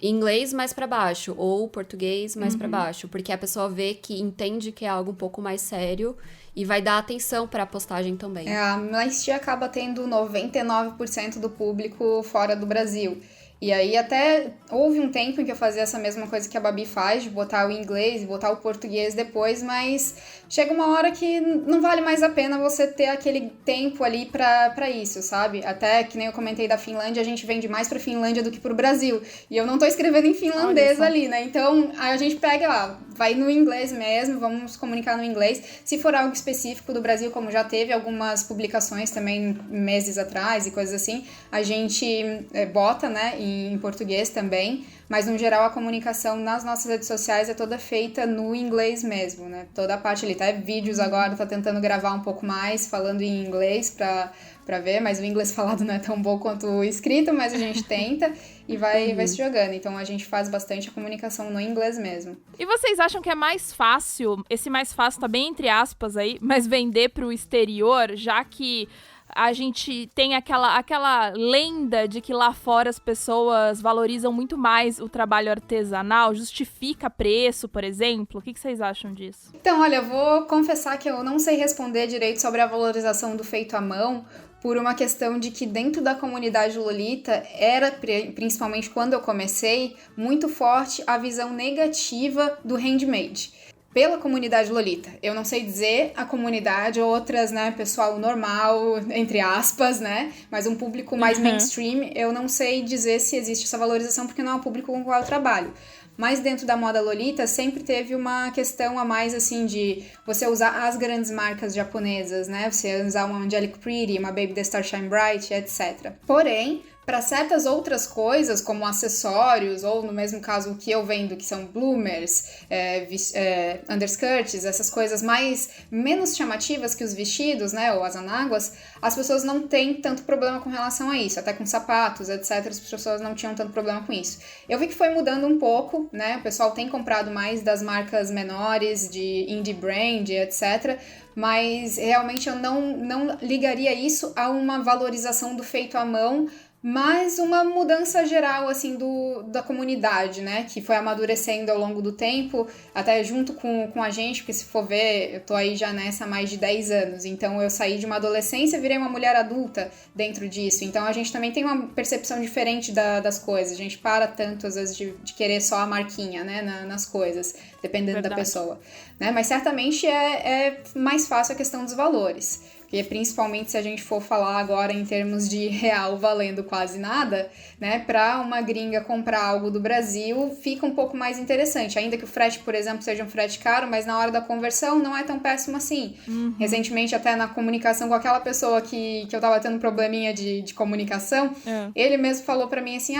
inglês mais pra baixo, ou português mais pra baixo, porque a pessoa vê que entende que é algo um pouco mais sério e vai dar atenção pra postagem também. A Milexit acaba tendo 99% do público fora do Brasil. E aí até houve um tempo em que eu fazia essa mesma coisa que a Babi faz, de botar o inglês e botar o português depois, mas chega uma hora que não vale mais a pena você ter aquele tempo ali pra isso, sabe? Até que nem eu comentei da Finlândia, a gente vende mais pra Finlândia do que pro Brasil. E eu não tô escrevendo em finlandês ali, né? Então a gente pega, vai no inglês mesmo, vamos comunicar no inglês. Se for algo específico do Brasil, como já teve algumas publicações também meses atrás e coisas assim, a gente bota, né, em português também, mas no geral a comunicação nas nossas redes sociais é toda feita no inglês mesmo, né? Toda a parte ali, tá? Vídeos agora, tá tentando gravar um pouco mais, falando em inglês pra ver, mas o inglês falado não é tão bom quanto o escrito, mas a gente tenta e vai se jogando. Então a gente faz bastante a comunicação no inglês mesmo. E vocês acham que é mais fácil, esse mais fácil tá bem entre aspas aí, mas vender pro exterior, já que a gente tem aquela lenda de que lá fora as pessoas valorizam muito mais o trabalho artesanal, justifica preço, por exemplo? O que vocês acham disso? Então, olha, eu vou confessar que eu não sei responder direito sobre a valorização do feito à mão, por uma questão de que dentro da comunidade Lolita era, principalmente quando eu comecei, muito forte a visão negativa do handmade. Pela comunidade Lolita. Eu não sei dizer a comunidade, outras, né, pessoal normal, entre aspas, né, mas um público mais mainstream, eu não sei dizer se existe essa valorização, porque não é um público com o qual eu trabalho. Mas dentro da moda Lolita sempre teve uma questão a mais, assim, de você usar as grandes marcas japonesas, né, você usar uma Angelic Pretty, uma Baby The Star Shine Bright, etc. Porém, para certas outras coisas, como acessórios, ou no mesmo caso o que eu vendo, que são bloomers, underskirts, essas coisas menos chamativas que os vestidos, né, ou as anáguas, as pessoas não têm tanto problema com relação a isso, até com sapatos, etc, as pessoas não tinham tanto problema com isso. Eu vi que foi mudando um pouco, né, o pessoal tem comprado mais das marcas menores, de indie brand, etc, mas realmente eu não ligaria isso a uma valorização do feito à mão, mas uma mudança geral, assim, da comunidade, né, que foi amadurecendo ao longo do tempo, até junto com a gente, porque se for ver, eu tô aí já nessa há mais de 10 anos, então eu saí de uma adolescência, virei uma mulher adulta dentro disso, então a gente também tem uma percepção diferente das coisas, a gente para tanto, às vezes, de querer só a marquinha, né, nas coisas, dependendo da pessoa, né, mas certamente é mais fácil a questão dos valores. Porque principalmente se a gente for falar agora em termos de real valendo quase nada, né, para uma gringa comprar algo do Brasil fica um pouco mais interessante, ainda que o frete, por exemplo, seja um frete caro, mas na hora da conversão não é tão péssimo assim. Recentemente, até na comunicação com aquela pessoa que eu tava tendo probleminha de comunicação, ele mesmo falou para mim assim,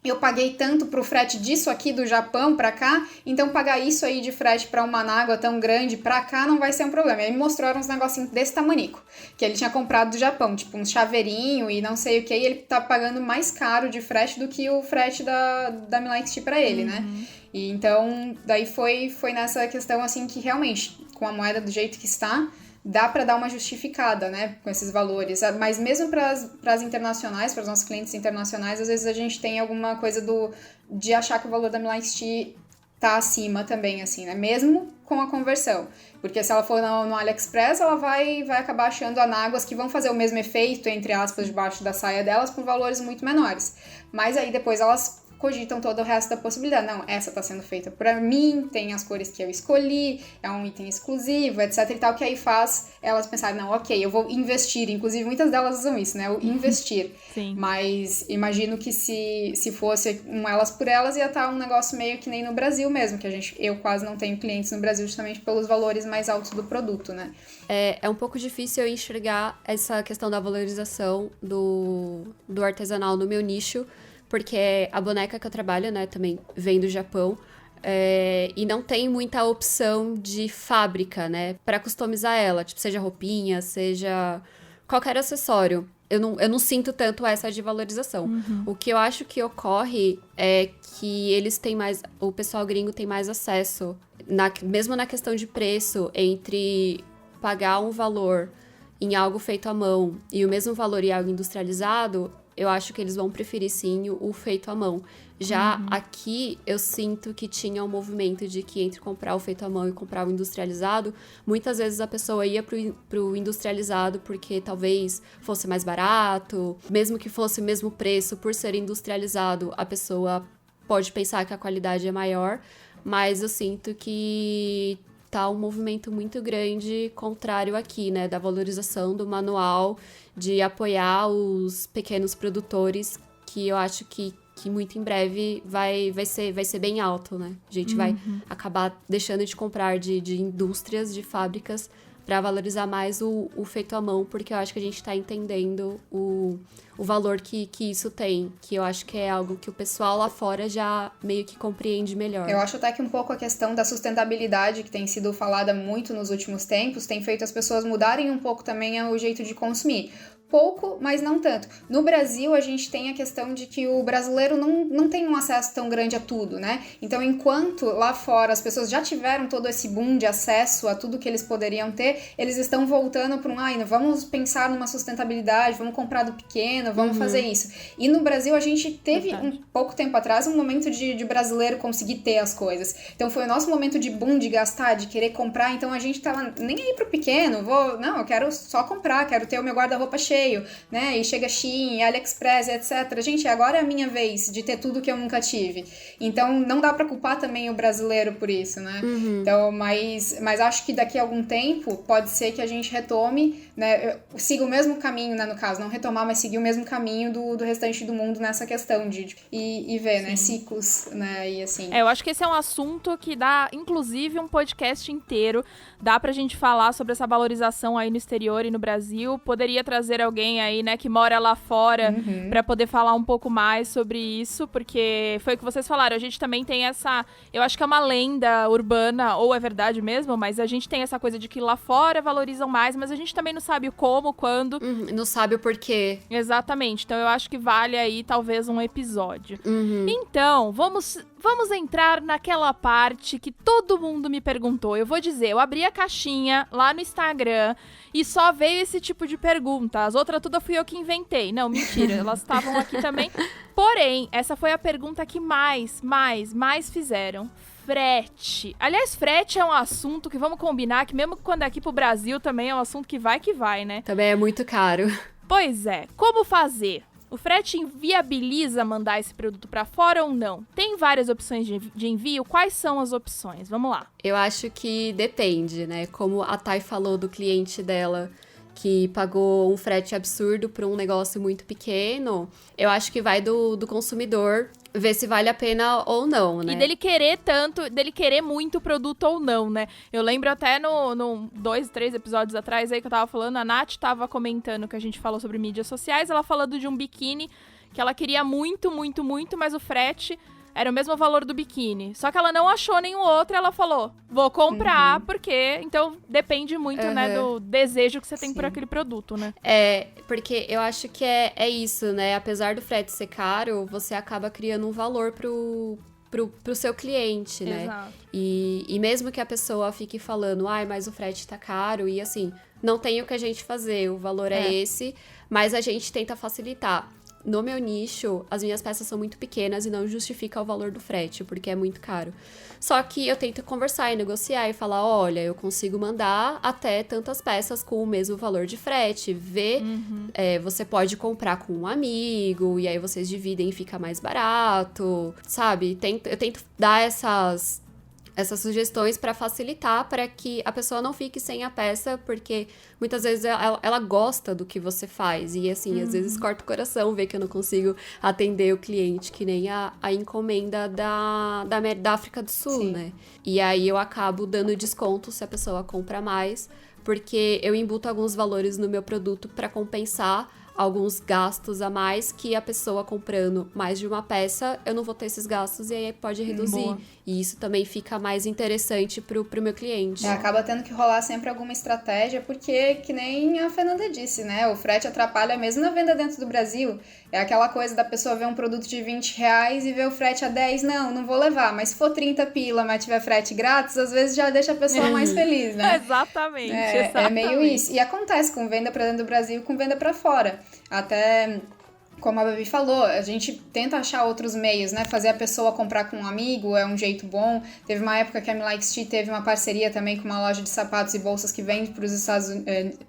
eu paguei tanto pro frete disso aqui do Japão pra cá, então pagar isso aí de frete pra uma Manágua tão grande pra cá não vai ser um problema. E aí me mostraram uns negocinhos desse tamanico, que ele tinha comprado do Japão, tipo uns chaveirinho e não sei o que, e ele tá pagando mais caro de frete do que o frete da Milan XT pra ele, né? E então, daí foi nessa questão, assim, que realmente, com a moeda do jeito que está, dá para dar uma justificada, né, com esses valores. Mas mesmo para as internacionais, para os nossos clientes internacionais, às vezes a gente tem alguma coisa de achar que o valor da Milan XT tá acima também, assim, né, mesmo com a conversão. Porque se ela for no AliExpress, ela vai acabar achando anáguas que vão fazer o mesmo efeito, entre aspas, debaixo da saia delas, com valores muito menores. Mas aí depois elas cogitam todo o resto da possibilidade. Não, essa tá sendo feita por mim, tem as cores que eu escolhi, é um item exclusivo, etc e tal, que aí faz elas pensarem, não, ok, eu vou investir. Inclusive, muitas delas usam isso, né? O investir. Sim. Mas imagino que se fosse um elas por elas, ia estar um negócio meio que nem no Brasil mesmo, que eu quase não tenho clientes no Brasil justamente pelos valores mais altos do produto, né? É um pouco difícil eu enxergar essa questão da valorização do artesanal no meu nicho, porque a boneca que eu trabalho, né, também vem do Japão, e não tem muita opção de fábrica, né, para customizar ela, tipo, seja roupinha, seja qualquer acessório. Eu não sinto tanto essa de valorização. O que eu acho que ocorre é que eles têm mais, o pessoal gringo tem mais acesso, mesmo na questão de preço, entre pagar um valor em algo feito à mão e o mesmo valor em algo industrializado, eu acho que eles vão preferir, sim, o feito à mão. Já aqui, eu sinto que tinha um movimento de que entre comprar o feito à mão e comprar o industrializado, muitas vezes a pessoa ia pro industrializado porque talvez fosse mais barato, mesmo que fosse o mesmo preço por ser industrializado, a pessoa pode pensar que a qualidade é maior, mas eu sinto que tá um movimento muito grande contrário aqui, né, da valorização do manual, de apoiar os pequenos produtores, que eu acho que muito em breve vai ser bem alto, né? A gente vai acabar deixando de comprar de indústrias, de fábricas, para valorizar mais o feito à mão, porque eu acho que a gente tá entendendo o valor que isso tem, que eu acho que é algo que o pessoal lá fora já meio que compreende melhor. Eu acho até que um pouco a questão da sustentabilidade, que tem sido falada muito nos últimos tempos, tem feito as pessoas mudarem um pouco também o jeito de consumir. Pouco, mas não tanto. No Brasil, a gente tem a questão de que o brasileiro não tem um acesso tão grande a tudo, né? Então, enquanto lá fora as pessoas já tiveram todo esse boom de acesso a tudo que eles poderiam ter, eles estão voltando para vamos pensar numa sustentabilidade, vamos comprar do pequeno, vamos fazer isso. E no Brasil, a gente teve pouco tempo atrás um momento de brasileiro conseguir ter as coisas. Então, foi o nosso momento de boom de gastar, de querer comprar. Então, a gente tava nem aí pro pequeno, eu quero só comprar, quero ter o meu guarda-roupa cheio, né? E chega Shein, AliExpress, etc. Gente, agora é a minha vez de ter tudo que eu nunca tive. Então, não dá pra culpar também o brasileiro por isso, né? Então, mas acho que daqui a algum tempo pode ser que a gente retome, né? Siga o mesmo caminho, né? No caso, não retomar, mas seguir o mesmo caminho do restante do mundo nessa questão e ver, né? Ciclos, né? E assim. Eu acho que esse é um assunto que dá, inclusive, um podcast inteiro. Dá pra gente falar sobre essa valorização aí no exterior e no Brasil. Poderia trazer alguém aí, né, que mora lá fora pra poder falar um pouco mais sobre isso, porque foi o que vocês falaram, a gente também tem essa, eu acho que é uma lenda urbana, ou é verdade mesmo, mas a gente tem essa coisa de que lá fora valorizam mais, mas a gente também não sabe o como, quando. Não sabe o porquê. Exatamente, então eu acho que vale aí talvez um episódio. Então, vamos entrar naquela parte que todo mundo me perguntou. Eu vou dizer, eu abri a caixinha lá no Instagram e só veio esse tipo de pergunta. As outras todas fui eu que inventei. Não, mentira, elas estavam aqui também. Porém, essa foi a pergunta que mais fizeram. Frete. Aliás, frete é um assunto que vamos combinar que mesmo quando é aqui pro Brasil também é um assunto que vai, né? Também é muito caro. Pois é. Como fazer? O frete inviabiliza mandar esse produto para fora ou não? Tem várias opções de envio? Quais são as opções? Vamos lá. Eu acho que depende, né? Como a Thay falou do cliente dela, que pagou um frete absurdo por um negócio muito pequeno, eu acho que vai do consumidor ver se vale a pena ou não, né? E dele querer muito o produto ou não, né? Eu lembro até no 2, 3 episódios atrás aí que eu tava falando, a Nath tava comentando que a gente falou sobre mídias sociais, ela falando de um biquíni que ela queria muito, muito, muito, mas o frete era o mesmo valor do biquíni. Só que ela não achou nenhum outro e ela falou, vou comprar, porque... Então, depende muito, né, do desejo que você tem por aquele produto, né? Porque eu acho que é isso, né? Apesar do frete ser caro, você acaba criando um valor pro seu cliente, né? Exato. E mesmo que a pessoa fique falando, mas o frete tá caro, e assim, não tem o que a gente fazer, o valor é esse, mas a gente tenta facilitar. No meu nicho, as minhas peças são muito pequenas e não justifica o valor do frete, porque é muito caro. Só que eu tento conversar e negociar e falar, olha, eu consigo mandar até tantas peças com o mesmo valor de frete. Você pode comprar com um amigo, e aí vocês dividem e fica mais barato, sabe? Eu tento dar essas sugestões para facilitar, para que a pessoa não fique sem a peça, porque muitas vezes ela gosta do que você faz, e assim, às vezes corta o coração ver que eu não consigo atender o cliente, que nem a encomenda da África do Sul, né? E aí eu acabo dando desconto se a pessoa compra mais, porque eu embuto alguns valores no meu produto para compensar alguns gastos a mais, que a pessoa comprando mais de uma peça, eu não vou ter esses gastos, e aí pode reduzir. Boa. E isso também fica mais interessante pro meu cliente. Acaba tendo que rolar sempre alguma estratégia, porque, que nem a Fernanda disse, né? O frete atrapalha mesmo na venda dentro do Brasil. É aquela coisa da pessoa ver um produto de R$20 e ver o frete a 10, não vou levar. Mas se for 30 pila, mas tiver frete grátis, às vezes já deixa a pessoa mais feliz, né? Exatamente. É meio isso. E acontece com venda pra dentro do Brasil e com venda pra fora. Até, como a Babi falou, a gente tenta achar outros meios, né? Fazer a pessoa comprar com um amigo é um jeito bom. Teve uma época que a MeLikeSte teve uma parceria também com uma loja de sapatos e bolsas que vende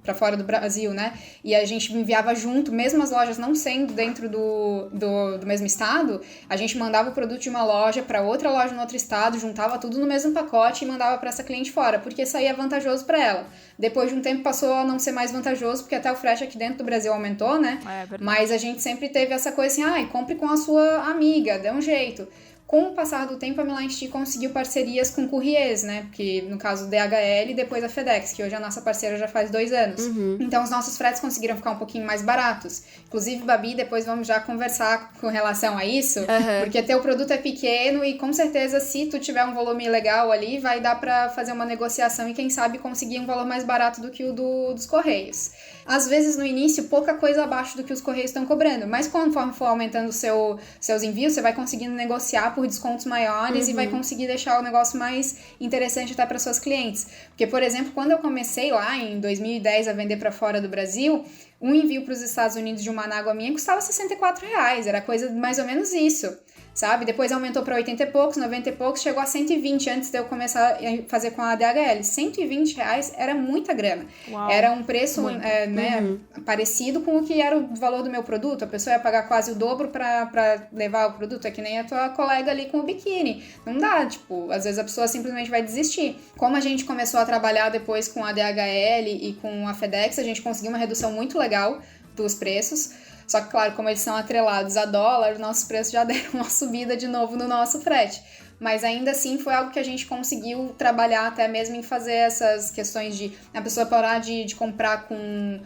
para fora do Brasil, né? E a gente enviava junto, mesmo as lojas não sendo dentro do mesmo estado, a gente mandava o produto de uma loja para outra loja no outro estado, juntava tudo no mesmo pacote e mandava para essa cliente fora, porque saía vantajoso para ela. Depois de um tempo passou a não ser mais vantajoso, porque até o frete aqui dentro do Brasil aumentou, né? Mas a gente sempre teve essa coisa assim, compre com a sua amiga, dê um jeito. Com o passar do tempo, a MeLikeSte conseguiu parcerias com courriers, né? Porque, no caso, o DHL e depois a FedEx, que hoje é a nossa parceira já faz 2 anos. Então, os nossos fretes conseguiram ficar um pouquinho mais baratos. Inclusive, Babi, depois vamos já conversar com relação a isso, porque teu produto é pequeno e, com certeza, se tu tiver um volume legal ali, vai dar pra fazer uma negociação e, quem sabe, conseguir um valor mais barato do que o dos Correios. Às vezes, no início, pouca coisa abaixo do que os Correios estão cobrando, mas conforme for aumentando seus envios, você vai conseguindo negociar por descontos maiores e vai conseguir deixar o negócio mais interessante até para suas clientes. Porque, por exemplo, quando eu comecei lá em 2010 a vender para fora do Brasil, um envio para os Estados Unidos de uma anágua minha custava R$64, era coisa mais ou menos isso, sabe? Depois aumentou para 80 e poucos, 90 e poucos, chegou a 120 antes de eu começar a fazer com a DHL. R$120 era muita grana. Uau. Era um preço parecido com o que era o valor do meu produto. A pessoa ia pagar quase o dobro para levar o produto. É que nem a tua colega ali com o biquíni. Não dá, às vezes a pessoa simplesmente vai desistir. Como a gente começou a trabalhar depois com a DHL e com a FedEx, a gente conseguiu uma redução muito legal dos preços. Só que, claro, como eles são atrelados a dólar, os nossos preços já deram uma subida de novo no nosso frete. Mas ainda assim foi algo que a gente conseguiu trabalhar até mesmo em fazer essas questões de a pessoa parar de comprar com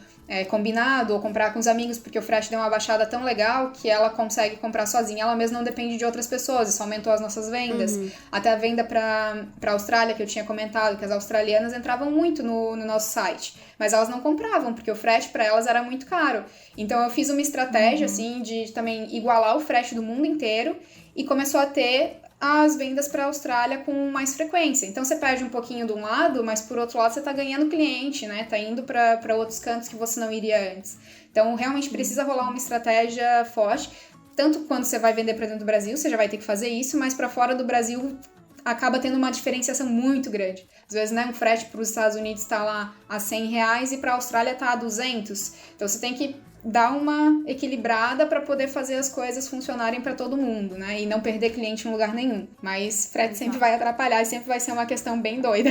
combinado ou comprar com os amigos, porque o frete deu uma baixada tão legal que ela consegue comprar sozinha. Ela mesma não depende de outras pessoas, isso aumentou as nossas vendas. Até a venda para a Austrália, que eu tinha comentado, que as australianas entravam muito no nosso site, mas elas não compravam, porque o frete para elas era muito caro. Então eu fiz uma estratégia assim, de também igualar o frete do mundo inteiro e começou a ter as vendas para a Austrália com mais frequência. Então você perde um pouquinho de um lado, mas por outro lado você está ganhando cliente, né? Tá indo para outros cantos que você não iria antes. Então realmente precisa rolar uma estratégia forte. Tanto quando você vai vender para dentro do Brasil, você já vai ter que fazer isso, mas para fora do Brasil acaba tendo uma diferenciação muito grande. Às vezes, né, um frete para os Estados Unidos está lá a R$100 e para a Austrália está a 200. Então você tem que dar uma equilibrada para poder fazer as coisas funcionarem para todo mundo, né? E não perder cliente em lugar nenhum. Mas frete sempre vai atrapalhar e sempre vai ser uma questão bem doida.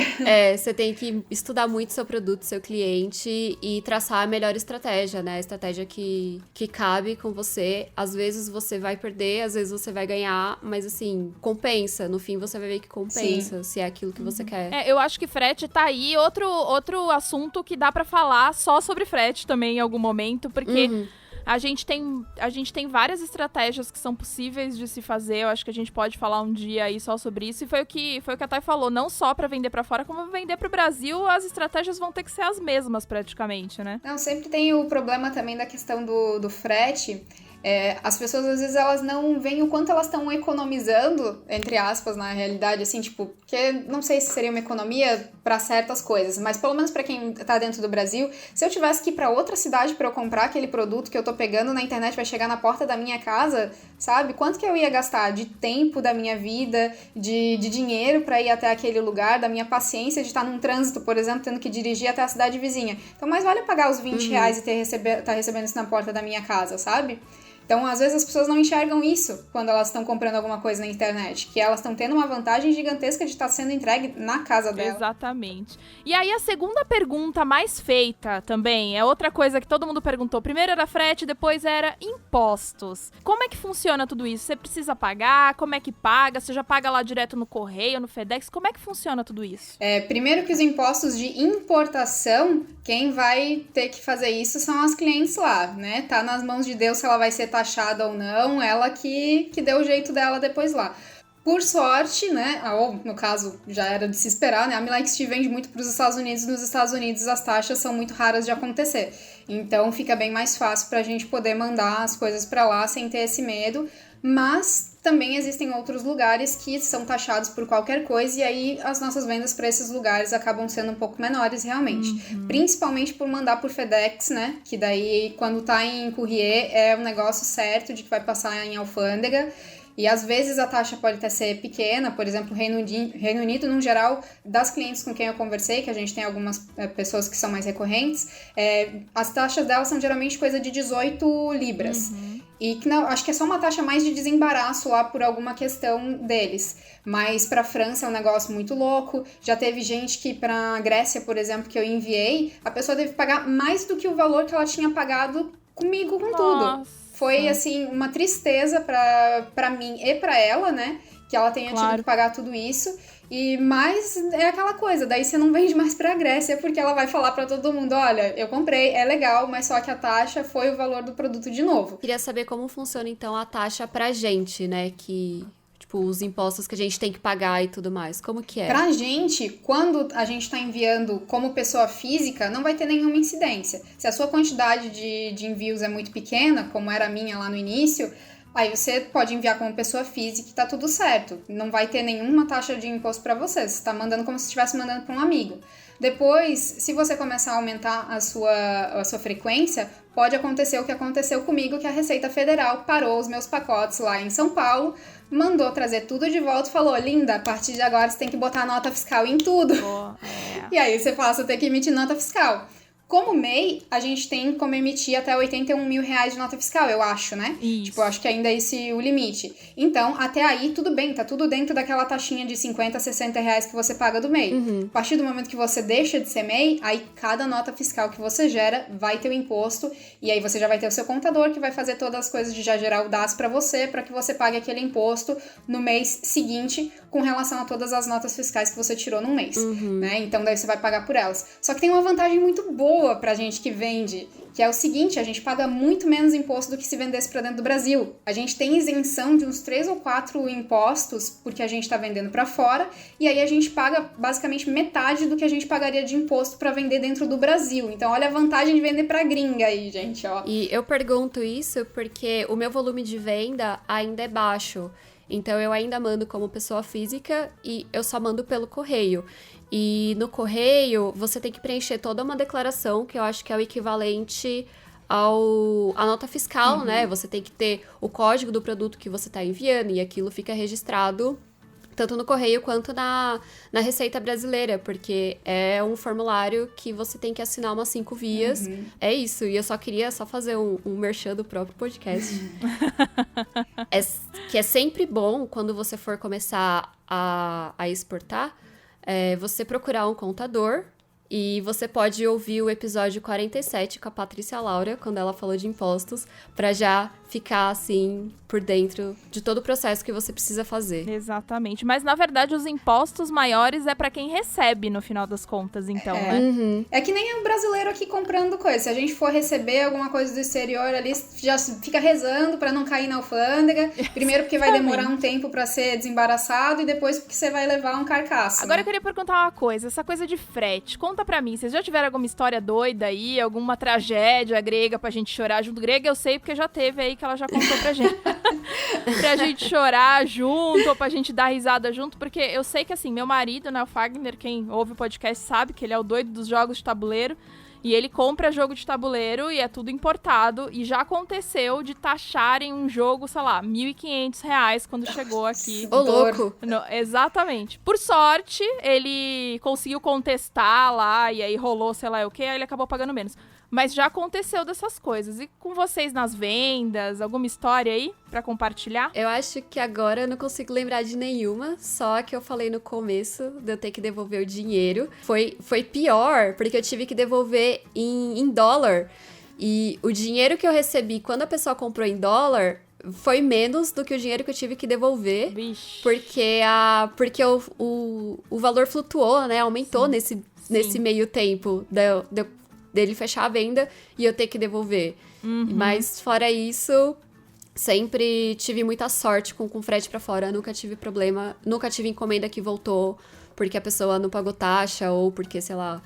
Você tem que estudar muito seu produto, seu cliente e traçar a melhor estratégia, né? A estratégia que cabe com você. Às vezes você vai perder, às vezes você vai ganhar, mas assim, compensa. No fim você vai ver que compensa, se é aquilo que você quer. Eu acho que frete tá aí outro assunto que dá pra falar só sobre frete também em algum momento, porque A gente tem várias estratégias que são possíveis de se fazer. Eu acho que a gente pode falar um dia aí só sobre isso. E foi o que a Thay falou. Não só pra vender pra fora, como vender pro Brasil, as estratégias vão ter que ser as mesmas praticamente, né? Não, sempre tem o problema também da questão do frete. As pessoas, às vezes, elas não veem o quanto elas estão economizando, entre aspas, na realidade, assim, tipo, porque não sei se seria uma economia para certas coisas, mas pelo menos para quem tá dentro do Brasil, se eu tivesse que ir para outra cidade para eu comprar aquele produto que eu tô pegando na internet, vai chegar na porta da minha casa, sabe? Quanto que eu ia gastar de tempo da minha vida, de dinheiro para ir até aquele lugar, da minha paciência de estar num trânsito, por exemplo, tendo que dirigir até a cidade vizinha. Então, mais vale eu pagar os 20 reais e tá recebendo isso na porta da minha casa, sabe? Então, às vezes, as pessoas não enxergam isso quando elas estão comprando alguma coisa na internet, que elas estão tendo uma vantagem gigantesca de estar sendo entregue na casa dela. Exatamente. E aí, a segunda pergunta mais feita também, é outra coisa que todo mundo perguntou. Primeiro era frete, depois era impostos. Como é que funciona tudo isso? Você precisa pagar? Como é que paga? Você já paga lá direto no correio, no FedEx? Como é que funciona tudo isso? Primeiro que os impostos de importação, quem vai ter que fazer isso são as clientes lá, né? Tá nas mãos de Deus se ela vai ser taxada ou não, ela que deu o jeito dela depois lá. Por sorte, né, ou no caso já era de se esperar, né, a Me Like Stee vende muito para os Estados Unidos, e nos Estados Unidos as taxas são muito raras de acontecer, então fica bem mais fácil para a gente poder mandar as coisas para lá sem ter esse medo, mas também existem outros lugares que são taxados por qualquer coisa e aí as nossas vendas para esses lugares acabam sendo um pouco menores realmente. Principalmente por mandar por FedEx, né? Que daí quando tá em courrier é um negócio certo de que vai passar em alfândega. E às vezes a taxa pode até ser pequena, por exemplo, Reino Unido, no geral, das clientes com quem eu conversei, que a gente tem algumas pessoas que são mais recorrentes, as taxas delas são geralmente coisa de 18 libras. E que não, acho que é só uma taxa mais de desembaraço lá por alguma questão deles. Mas pra França é um negócio muito louco. Já teve gente que pra Grécia, por exemplo, que eu enviei, a pessoa teve que pagar mais do que o valor que ela tinha pagado comigo com tudo. Foi, assim, uma tristeza pra mim e pra ela, né? Que ela tenha tido que pagar tudo isso. Mas é aquela coisa, daí você não vende mais pra Grécia, porque ela vai falar pra todo mundo, olha, eu comprei, é legal, mas só que a taxa foi o valor do produto de novo. Queria saber como funciona, então, a taxa pra gente, né? Tipo, os impostos que a gente tem que pagar e tudo mais. Como que é? Pra gente, quando a gente tá enviando como pessoa física, não vai ter nenhuma incidência. Se a sua quantidade de envios é muito pequena, como era a minha lá no início, aí você pode enviar como pessoa física e tá tudo certo. Não vai ter nenhuma taxa de imposto pra você. Você tá mandando como se estivesse mandando pra um amigo. Depois, se você começar a aumentar a sua frequência, pode acontecer o que aconteceu comigo, que a Receita Federal parou os meus pacotes lá em São Paulo, mandou trazer tudo de volta e falou, linda, a partir de agora você tem que botar nota fiscal em tudo. E aí você passa a ter que emitir nota fiscal. Como MEI, a gente tem como emitir até 81 mil reais de nota fiscal, eu acho, né? Isso. Tipo, eu acho que ainda é esse o limite. Então, até aí, tudo bem, tá tudo dentro daquela taxinha de 50, 60 reais que você paga do MEI. A partir do momento que você deixa de ser MEI, aí cada nota fiscal que você gera vai ter o imposto, e aí você já vai ter o seu contador que vai fazer todas as coisas de já gerar o DAS pra você que você pague aquele imposto no mês seguinte com relação a todas as notas fiscais que você tirou no mês, né? Então, daí você vai pagar por elas. Só que tem uma vantagem muito boa pra gente que vende, que é o seguinte, a gente paga muito menos imposto do que se vendesse pra dentro do Brasil. A gente tem isenção de uns 3 ou 4 impostos porque a gente tá vendendo pra fora, e aí a gente paga basicamente metade do que a gente pagaria de imposto pra vender dentro do Brasil. Então olha a vantagem de vender pra gringa aí, gente, ó. E eu pergunto isso porque o meu volume de venda ainda é baixo. Então eu ainda mando como pessoa física e eu só mando pelo correio. E no correio, você tem que preencher toda uma declaração, que eu acho que é o equivalente à nota fiscal, né? Você tem que ter o código do produto que você está enviando e aquilo fica registrado tanto no correio quanto na Receita Brasileira, porque é um formulário que você tem que assinar umas 5 vias. É isso, e eu só queria fazer um merchan do próprio podcast. Que é sempre bom, quando você for começar a exportar, você procurar um contador E você pode ouvir o episódio 47 com a Patrícia Laura, quando ela falou de impostos, pra já ficar, assim, por dentro de todo o processo que você precisa fazer. Exatamente. Mas, na verdade, os impostos maiores é pra quem recebe, no final das contas, então, né? Uhum. É que nem o brasileiro aqui comprando coisa. Se a gente for receber alguma coisa do exterior ali, já fica rezando pra não cair na alfândega. Primeiro porque vai demorar um tempo pra ser desembaraçado e depois porque você vai levar um carcaço. Agora né? eu queria perguntar uma coisa, essa coisa de frete, conta pra mim, vocês já tiveram alguma história doida aí, alguma tragédia grega pra gente chorar junto? Grega eu sei porque já teve aí que ela já contou pra gente. Pra gente chorar junto ou pra gente dar risada junto, porque eu sei que assim, meu marido, né, o Fagner, quem ouve o podcast sabe que ele é o doido dos jogos de tabuleiro. E ele compra jogo de tabuleiro e é tudo importado. E já aconteceu de taxarem um jogo, sei lá, R$1.500 quando chegou aqui. Ô, louco! Exatamente. Por sorte, ele conseguiu contestar lá e aí rolou, sei lá o quê, aí ele acabou pagando menos. Mas já aconteceu dessas coisas. E com vocês nas vendas, alguma história aí pra compartilhar? Eu acho que agora eu não consigo lembrar de nenhuma, só que eu falei no começo de eu ter que devolver o dinheiro. Foi pior, porque eu tive que devolver em dólar. E o dinheiro que eu recebi quando a pessoa comprou em dólar foi menos do que o dinheiro que eu tive que devolver. Vixe. Porque o valor flutuou, né? Aumentou nesse meio tempo dele fechar a venda e eu ter que devolver. Mas fora isso, sempre tive muita sorte com frete pra fora. Nunca tive problema, nunca tive encomenda que voltou porque a pessoa não pagou taxa ou porque, sei lá,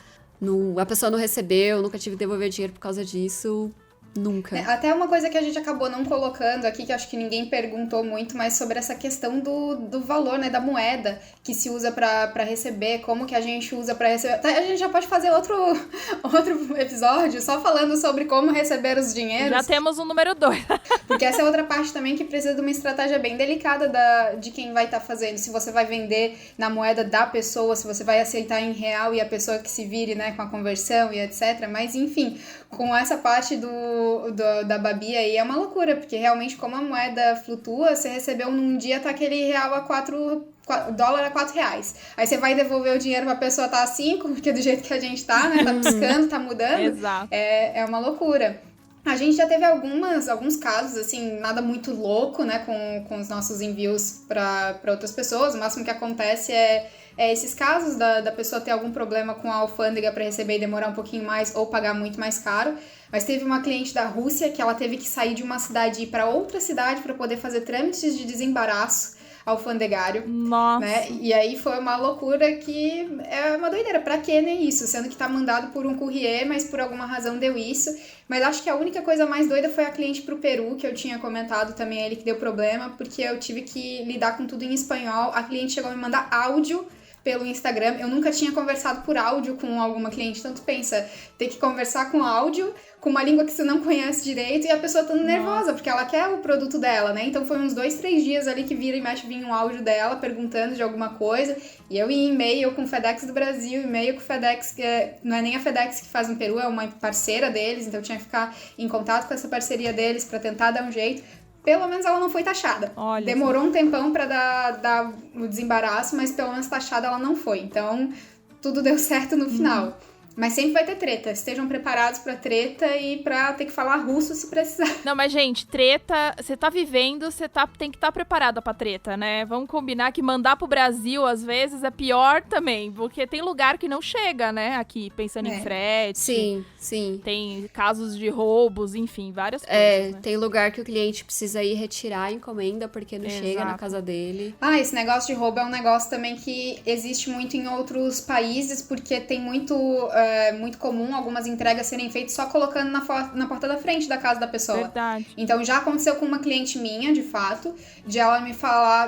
a pessoa não recebeu. Nunca tive que devolver dinheiro por causa disso. Nunca. Até uma coisa que a gente acabou não colocando aqui, que acho que ninguém perguntou muito, mas sobre essa questão do valor, né, da moeda que se usa pra receber, como que a gente usa pra receber. A gente já pode fazer outro episódio só falando sobre como receber os dinheiros. Já temos o número 2. Porque essa é outra parte também que precisa de uma estratégia bem delicada de quem vai estar fazendo. Se você vai vender na moeda da pessoa, se você vai aceitar em real e a pessoa que se vire, né, com a conversão e etc. Mas, enfim, com essa parte da Babi aí é uma loucura, porque realmente como a moeda flutua, você recebeu num dia, tá aquele real dólar a R$4. Aí você vai devolver o dinheiro pra pessoa tá a 5, porque do jeito que a gente tá, né, tá piscando, tá mudando. Exato. É uma loucura. A gente já teve alguns casos, assim, nada muito louco, né, com os nossos envios pra outras pessoas. O máximo que acontece é esses casos da pessoa ter algum problema com a alfândega para receber e demorar um pouquinho mais ou pagar muito mais caro. Mas teve uma cliente da Rússia que ela teve que sair de uma cidade e ir para outra cidade para poder fazer trâmites de desembaraço alfandegário. Nossa. Né? E aí foi uma loucura que é uma doideira. Pra que, né, isso? Sendo que tá mandado por um courrier, mas por alguma razão deu isso. Mas acho que a única coisa mais doida foi a cliente pro Peru, que eu tinha comentado também, ele que deu problema, porque eu tive que lidar com tudo em espanhol. A cliente chegou a me mandar áudio pelo Instagram. Eu nunca tinha conversado por áudio com alguma cliente, então tu pensa, ter que conversar com áudio, com uma língua que você não conhece direito, e a pessoa tá nervosa, porque ela quer o produto dela, né? Então foi uns 2-3 dias ali que vira e mexe vinha um áudio dela perguntando de alguma coisa, e eu ia em e-mail com o FedEx do Brasil, e-mail com o FedEx, que não é nem a FedEx que faz no Peru, é uma parceira deles, então eu tinha que ficar em contato com essa parceria deles pra tentar dar um jeito. Pelo menos ela não foi taxada. Olha, demorou um tempão pra dar o desembaraço, mas pelo menos taxada ela não foi. Então, tudo deu certo no final. Mas sempre vai ter treta. Estejam preparados pra treta e pra ter que falar russo se precisar. Não, mas, gente, treta, você tá vivendo, você tem que estar preparada pra treta, né? Vamos combinar que mandar pro Brasil, às vezes, é pior também, porque tem lugar que não chega, né? Aqui, pensando em frete. Sim, sim. Tem casos de roubos, enfim, várias coisas, né? Tem lugar que o cliente precisa ir retirar a encomenda porque não chega na casa dele. Esse negócio de roubo é um negócio também que existe muito em outros países, porque tem muito comum algumas entregas serem feitas só colocando na porta da frente da casa da pessoa. Verdade. Então já aconteceu com uma cliente minha, de fato, de ela me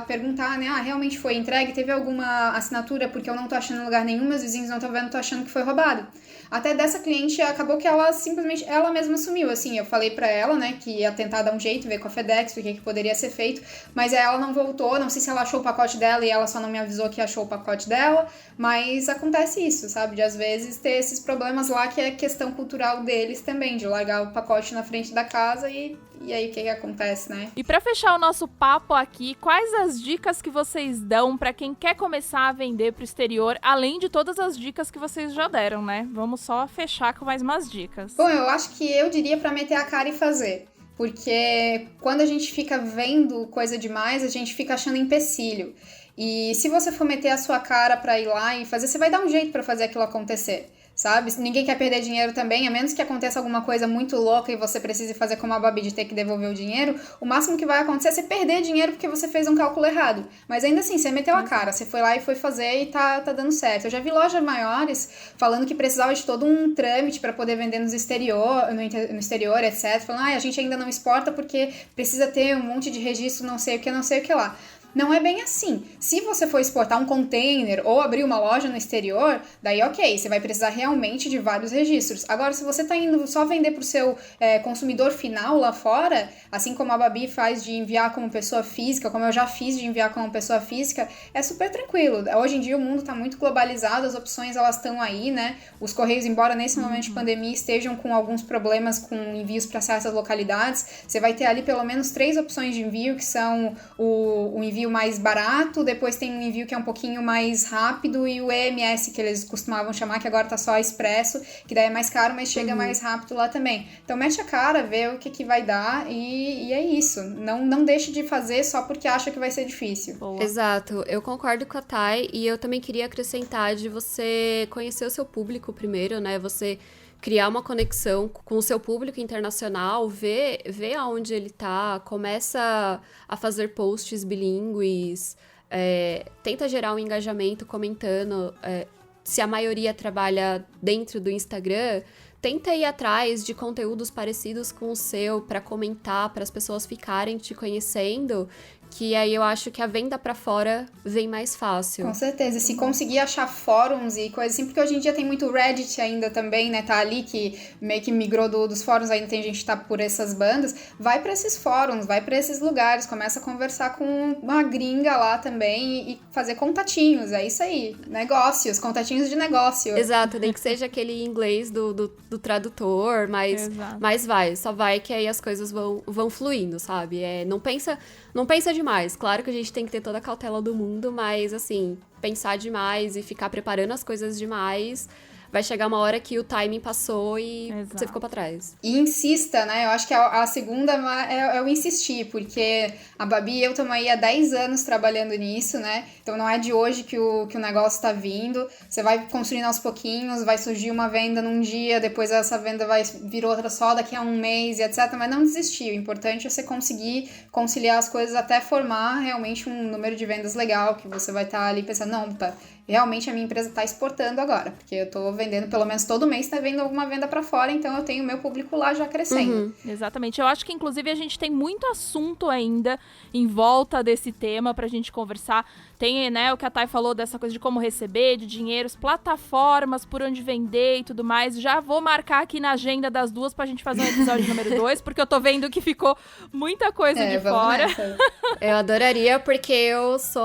perguntar, né, realmente foi entregue? Teve alguma assinatura? Porque eu não tô achando em lugar nenhum, meus vizinhos não estão vendo, tô achando que foi roubado. Até dessa cliente, acabou que ela simplesmente, ela mesma assumiu, assim, eu falei pra ela, né, que ia tentar dar um jeito, ver com a FedEx, o que poderia ser feito, mas ela não voltou, não sei se ela achou o pacote dela e ela só não me avisou que achou o pacote dela, mas acontece isso, sabe, de às vezes ter esses problemas lá, que é questão cultural deles também, de largar o pacote na frente da casa e aí o que acontece, né? E pra fechar o nosso papo aqui, quais as dicas que vocês dão pra quem quer começar a vender pro exterior, além de todas as dicas que vocês já deram, né? Vamos só fechar com mais umas dicas. Bom, eu acho que eu diria pra meter a cara e fazer. Porque quando a gente fica vendo coisa demais, a gente fica achando empecilho. E se você for meter a sua cara pra ir lá e fazer, você vai dar um jeito pra fazer aquilo acontecer, sabe? Ninguém quer perder dinheiro também, a menos que aconteça alguma coisa muito louca e você precise fazer como a Babi, de ter que devolver o dinheiro. O máximo que vai acontecer é você perder dinheiro porque você fez um cálculo errado. Mas ainda assim, você meteu a cara, você foi lá e foi fazer e tá dando certo. Eu já vi lojas maiores falando que precisava de todo um trâmite para poder vender no exterior, etc. Falando, a gente ainda não exporta porque precisa ter um monte de registro, não sei o que lá. Não é bem assim. Se você for exportar um container ou abrir uma loja no exterior, daí ok, você vai precisar realmente de vários registros. Agora, se você está indo só vender para o seu consumidor final lá fora, assim como a Babi faz de enviar como pessoa física, como eu já fiz de enviar como pessoa física, é super tranquilo. Hoje em dia o mundo está muito globalizado, as opções elas estão aí, né? Os Correios, embora nesse momento de pandemia estejam com alguns problemas com envios para certas localidades, você vai ter ali pelo menos 3 opções de envio, que são o envio mais barato, depois tem um envio que é um pouquinho mais rápido e o EMS, que eles costumavam chamar, que agora tá só expresso, que daí é mais caro, mas chega mais rápido lá também. Então mete a cara, vê o que vai dar e é isso. Não deixe de fazer só porque acha que vai ser difícil. Boa. Exato, eu concordo com a Thay e eu também queria acrescentar de você conhecer o seu público primeiro, né? Você criar uma conexão com o seu público internacional, ver aonde ele tá, começa a fazer posts bilíngues, tenta gerar um engajamento comentando. Se a maioria trabalha dentro do Instagram, tenta ir atrás de conteúdos parecidos com o seu para comentar, para as pessoas ficarem te conhecendo, que aí eu acho que a venda pra fora vem mais fácil. Com certeza, e se conseguir achar fóruns e coisas assim, porque hoje em dia tem muito Reddit ainda também, né, tá ali que meio que migrou dos fóruns, ainda tem gente que tá por essas bandas, vai pra esses fóruns, vai pra esses lugares, começa a conversar com uma gringa lá também e fazer contatinhos, é isso aí, negócios, contatinhos de negócio. Exato, nem que seja aquele inglês do tradutor, mas só vai que aí as coisas vão fluindo, sabe? Não pensa demais. Claro que a gente tem que ter toda a cautela do mundo, mas, assim, pensar demais e ficar preparando as coisas demais, vai chegar uma hora que o timing passou e você ficou pra trás. E insista, né? Eu acho que a segunda é o insistir, porque a Babi e eu estamos aí há 10 anos trabalhando nisso, né? Então não é de hoje que o negócio tá vindo. Você vai construindo aos pouquinhos, vai surgir uma venda num dia, depois essa venda vai vir outra só daqui a um mês e etc. Mas não desistir. O importante é você conseguir conciliar as coisas até formar realmente um número de vendas legal, que você vai estar ali pensando, não, tá, realmente a minha empresa tá exportando agora, porque eu tô vendendo pelo menos todo mês, tá vendo alguma venda pra fora, então eu tenho o meu público lá já crescendo. Exatamente. Eu acho que, inclusive, a gente tem muito assunto ainda em volta desse tema pra gente conversar. Tem, né, o que a Thay falou dessa coisa de como receber, de dinheiros, plataformas, por onde vender e tudo mais. Já vou marcar aqui na agenda das duas pra gente fazer um episódio número 2, porque eu tô vendo que ficou muita coisa de fora. Eu adoraria, porque eu sou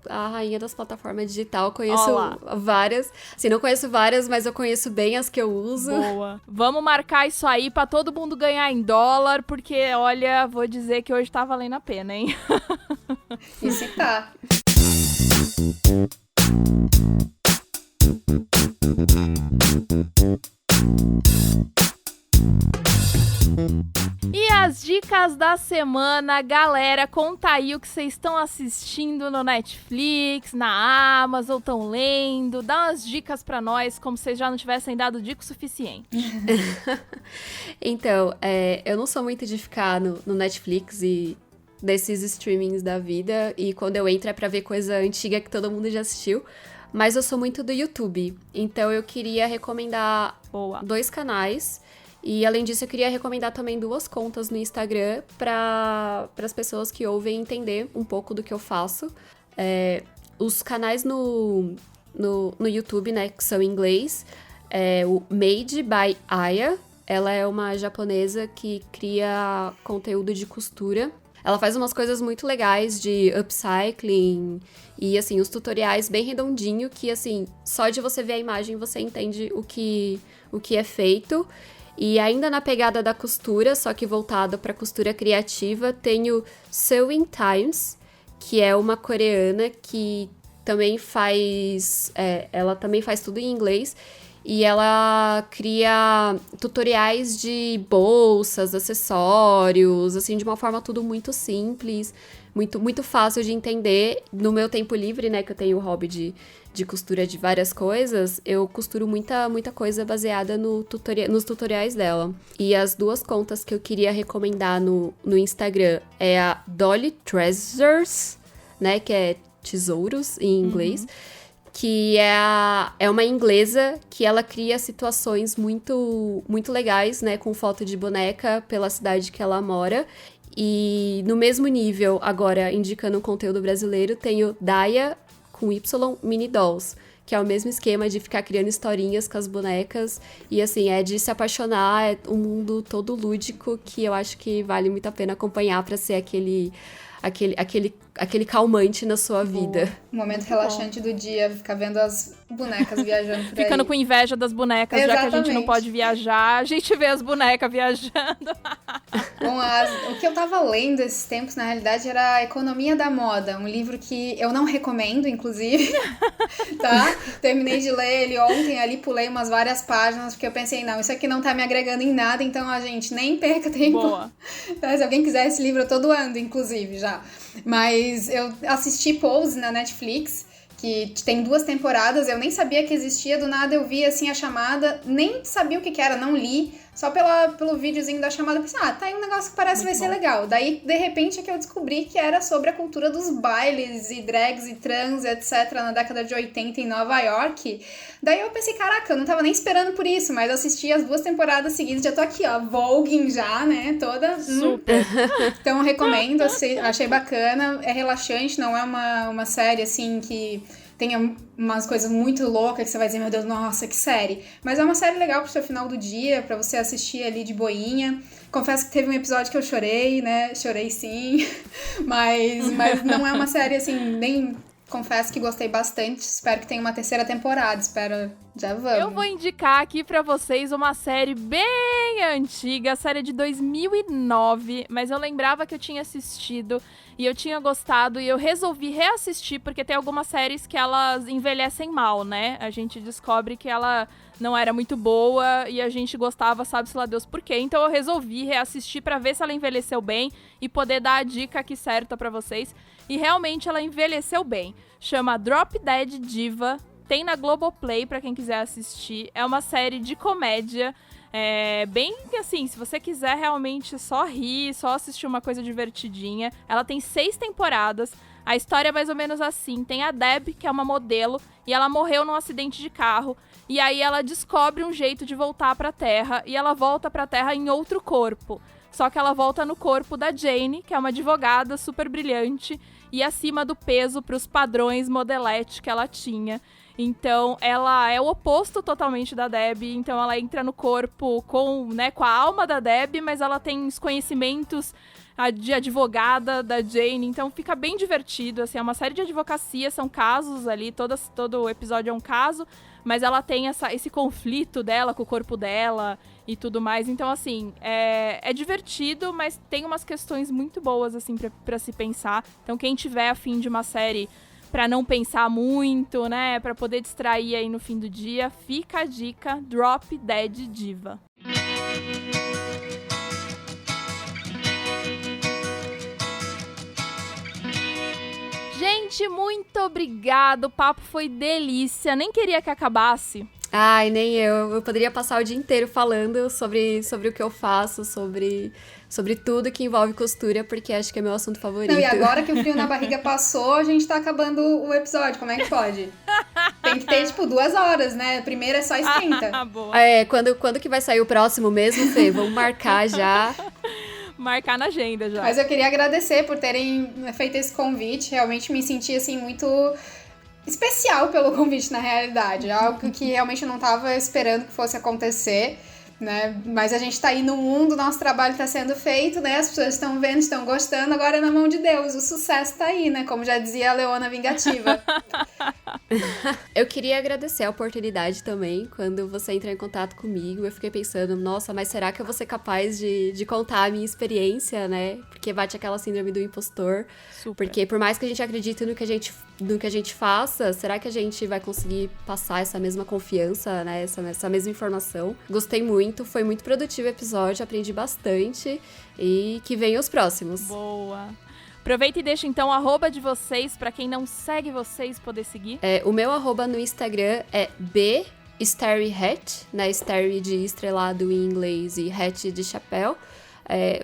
a rainha das plataformas digital, conheço várias. Assim, não conheço várias, mas eu conheço bem as que eu uso. Boa. Vamos marcar isso aí pra todo mundo ganhar em dólar, porque, olha, vou dizer que hoje tá valendo a pena, hein? Isso tá. E as dicas da semana, galera, conta aí o que vocês estão assistindo no Netflix, na Amazon, estão lendo, dá umas dicas pra nós, como se vocês já não tivessem dado dica o suficiente. Então, eu não sou muito de ficar no Netflix e desses streamings da vida, e quando eu entro é pra ver coisa antiga que todo mundo já assistiu, mas eu sou muito do YouTube, então eu queria recomendar 2 canais. E, além disso, eu queria recomendar também 2 contas no Instagram para as pessoas que ouvem entender um pouco do que eu faço. Os canais no YouTube, né, que são em inglês, o Made by Aya. Ela é uma japonesa que cria conteúdo de costura. Ela faz umas coisas muito legais de upcycling e, assim, os tutoriais bem redondinho que, assim, só de você ver a imagem você entende o que é feito. E ainda na pegada da costura, só que voltado para costura criativa, tem o Sewing Times, que é uma coreana que também faz... ela também faz tudo em inglês. E ela cria tutoriais de bolsas, acessórios, assim, de uma forma tudo muito simples, muito fácil de entender. No meu tempo livre, né, que eu tenho o hobby de costura de várias coisas, eu costuro muita coisa baseada nos tutoriais dela. E as duas contas que eu queria recomendar no Instagram é a Dolly Treasures, né, que é tesouros em inglês, que é uma inglesa que ela cria situações muito legais, né, com foto de boneca pela cidade que ela mora. E no mesmo nível, agora indicando um conteúdo brasileiro, tem o Daya com Y Mini Dolls, que é o mesmo esquema de ficar criando historinhas com as bonecas. E assim, é de se apaixonar, é um mundo todo lúdico que eu acho que vale muito a pena acompanhar pra ser aquele calmante na sua vida. Um momento relaxante do dia, ficar vendo as bonecas viajando por aí. Ficando com inveja das bonecas, Exatamente. Já que a gente não pode viajar, a gente vê as bonecas viajando. Bom, o que eu tava lendo esses tempos, na realidade, era A Economia da Moda, um livro que eu não recomendo, inclusive, tá? Terminei de ler ele ontem, ali pulei umas várias páginas, porque eu pensei, não, isso aqui não tá me agregando em nada, então a gente nem perca tempo. Boa. Tá? Se alguém quiser esse livro, eu tô doando, inclusive, já. Mas eu assisti Pose na Netflix, que tem 2 temporadas, eu nem sabia que existia, do nada eu vi, assim, a chamada, nem sabia o que era, não li, só pelo videozinho da chamada, eu pensei, tá aí um negócio que parece vai ser legal. Daí, de repente, é que eu descobri que era sobre a cultura dos bailes e drags e trans, etc, na década de 80 em Nova York. Daí eu pensei, caraca, eu não tava nem esperando por isso, mas assisti as 2 temporadas seguidas, já tô aqui, ó, voguing já, né, toda. Super. Então, eu recomendo, achei bacana, é relaxante, não é uma série, assim, que tenha umas coisas muito loucas que você vai dizer, meu Deus, nossa, que série. Mas é uma série legal pro seu final do dia, pra você assistir ali de boinha. Confesso que teve um episódio que eu chorei, né? Chorei sim. Mas não é uma série, assim, nem... Confesso que gostei bastante. Espero que tenha uma 3ª temporada. Espero... Já vamos. Eu vou indicar aqui pra vocês uma série bem antiga, a série de 2009, mas eu lembrava que eu tinha assistido e eu tinha gostado e eu resolvi reassistir porque tem algumas séries que elas envelhecem mal, né? A gente descobre que ela não era muito boa e a gente gostava, sabe-se lá Deus por quê. Então eu resolvi reassistir pra ver se ela envelheceu bem e poder dar a dica aqui certa pra vocês. E realmente ela envelheceu bem. Chama Drop Dead Diva. Tem na Globoplay, pra quem quiser assistir. É uma série de comédia. Bem assim, se você quiser realmente só rir, só assistir uma coisa divertidinha. Ela tem 6 temporadas. A história é mais ou menos assim. Tem a Deb, que é uma modelo, e ela morreu num acidente de carro. E aí ela descobre um jeito de voltar pra Terra. E ela volta pra Terra em outro corpo. Só que ela volta no corpo da Jane, que é uma advogada super brilhante. E acima do peso pros padrões modelete que ela tinha. Então, ela é o oposto totalmente da Deb. Então, ela entra no corpo com a alma da Deb, mas ela tem os conhecimentos de advogada da Jane. Então, fica bem divertido. Assim, é uma série de advocacia, são casos ali. Todo episódio é um caso. Mas ela tem esse conflito dela com o corpo dela e tudo mais. Então, assim, é divertido, mas tem umas questões muito boas, assim, pra se pensar. Então, quem tiver afim de uma série pra não pensar muito, né, pra poder distrair aí no fim do dia, fica a dica, Drop Dead Diva. Gente, muito obrigado, o papo foi delícia, nem queria que acabasse. Ai, nem eu. Eu poderia passar o dia inteiro falando sobre o que eu faço, sobre tudo que envolve costura, porque acho que é meu assunto favorito. Não, e agora que o frio na barriga passou, a gente tá acabando o episódio. Como é que pode? Tem que ter, 2 horas, né? Primeiro é só esquenta. Boa. Quando que vai sair o próximo mesmo, Fê? Vamos marcar já. Marcar na agenda já. Mas eu queria agradecer por terem feito esse convite. Realmente me senti, assim, muito especial pelo convite, na realidade. Algo que realmente eu não tava esperando que fosse acontecer. né? Mas a gente tá aí no mundo, nosso trabalho tá sendo feito, né? As pessoas estão vendo, estão gostando, agora é na mão de Deus. O sucesso tá aí, né? Como já dizia a Leona Vingativa. Eu queria agradecer a oportunidade também. Quando você entrou em contato comigo, eu fiquei pensando, nossa, mas será que eu vou ser capaz de contar a minha experiência, né? Porque bate aquela síndrome do impostor. Super. Porque por mais que a gente acredite no que a gente faça, será que a gente vai conseguir passar essa mesma confiança, né? Essa mesma informação? Gostei muito, foi muito produtivo o episódio, aprendi bastante. E que venham os próximos. Boa. Aproveita e deixa então o arroba de vocês, pra quem não segue vocês poder seguir. O meu arroba no Instagram é bstarryhat, né? Starry de estrelado em inglês e hat de chapéu.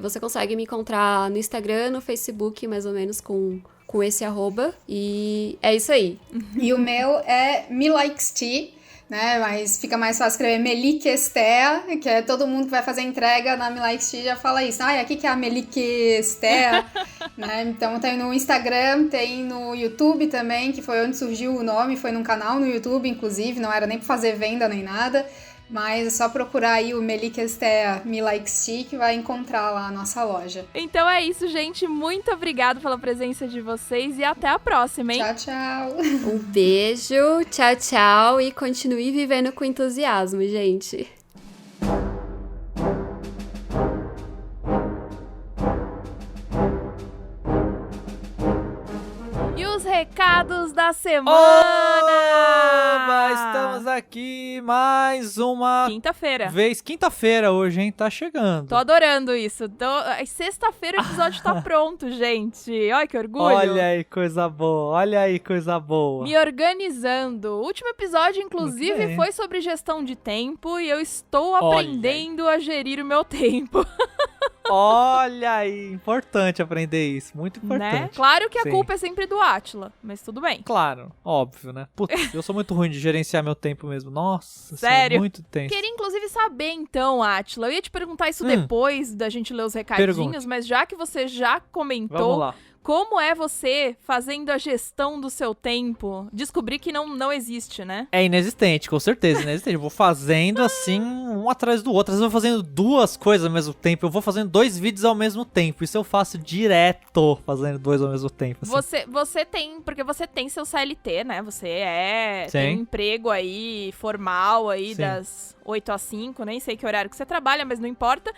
Você consegue me encontrar no Instagram, no Facebook, mais ou menos com esse arroba. E é isso aí. E o meu é MeLikesT, né? Mas fica mais fácil escrever Melikestea, que é todo mundo que vai fazer entrega na MeLikesT já fala isso. Aqui que é a Melikestea, né? Então tem no Instagram, tem no YouTube também, que foi onde surgiu o nome, foi num canal no YouTube, inclusive, não era nem pra fazer venda nem nada. Mas é só procurar aí o Melikestea MeLikesT que vai encontrar lá a nossa loja. Então é isso, gente. Muito obrigada pela presença de vocês e até a próxima, hein? Tchau, tchau. Um beijo, tchau, tchau e continue vivendo com entusiasmo, gente. Recados da semana! Oba, estamos aqui mais uma quinta-feira. Quinta-feira hoje, hein? Tá chegando. Tô adorando isso. Sexta-feira o episódio tá pronto, gente. Olha que orgulho. Olha aí, coisa boa. Olha aí, coisa boa. Me organizando. O último episódio, inclusive, foi sobre gestão de tempo e eu estou aprendendo a gerir o meu tempo. Olha aí, importante aprender isso, muito importante. Né? Claro que a culpa é sempre do Átila, mas tudo bem. Claro, óbvio, né? Putz, eu sou muito ruim de gerenciar meu tempo mesmo. Nossa, sério? Muito tenso. Queria inclusive saber então, Átila, eu ia te perguntar isso depois da gente ler os recadinhos, mas já que você já comentou, vamos lá. Como é você, fazendo a gestão do seu tempo, descobrir que não existe, né? É inexistente, com certeza, inexistente. Eu vou fazendo assim, um atrás do outro. Às vezes eu vou fazendo duas coisas ao mesmo tempo. Eu vou fazendo 2 vídeos ao mesmo tempo. Isso eu faço direto, fazendo 2 ao mesmo tempo. Assim. Porque você tem seu CLT, né? Você tem um emprego aí, formal aí, sim, das 8 às 5, nem sei que horário que você trabalha, mas não importa.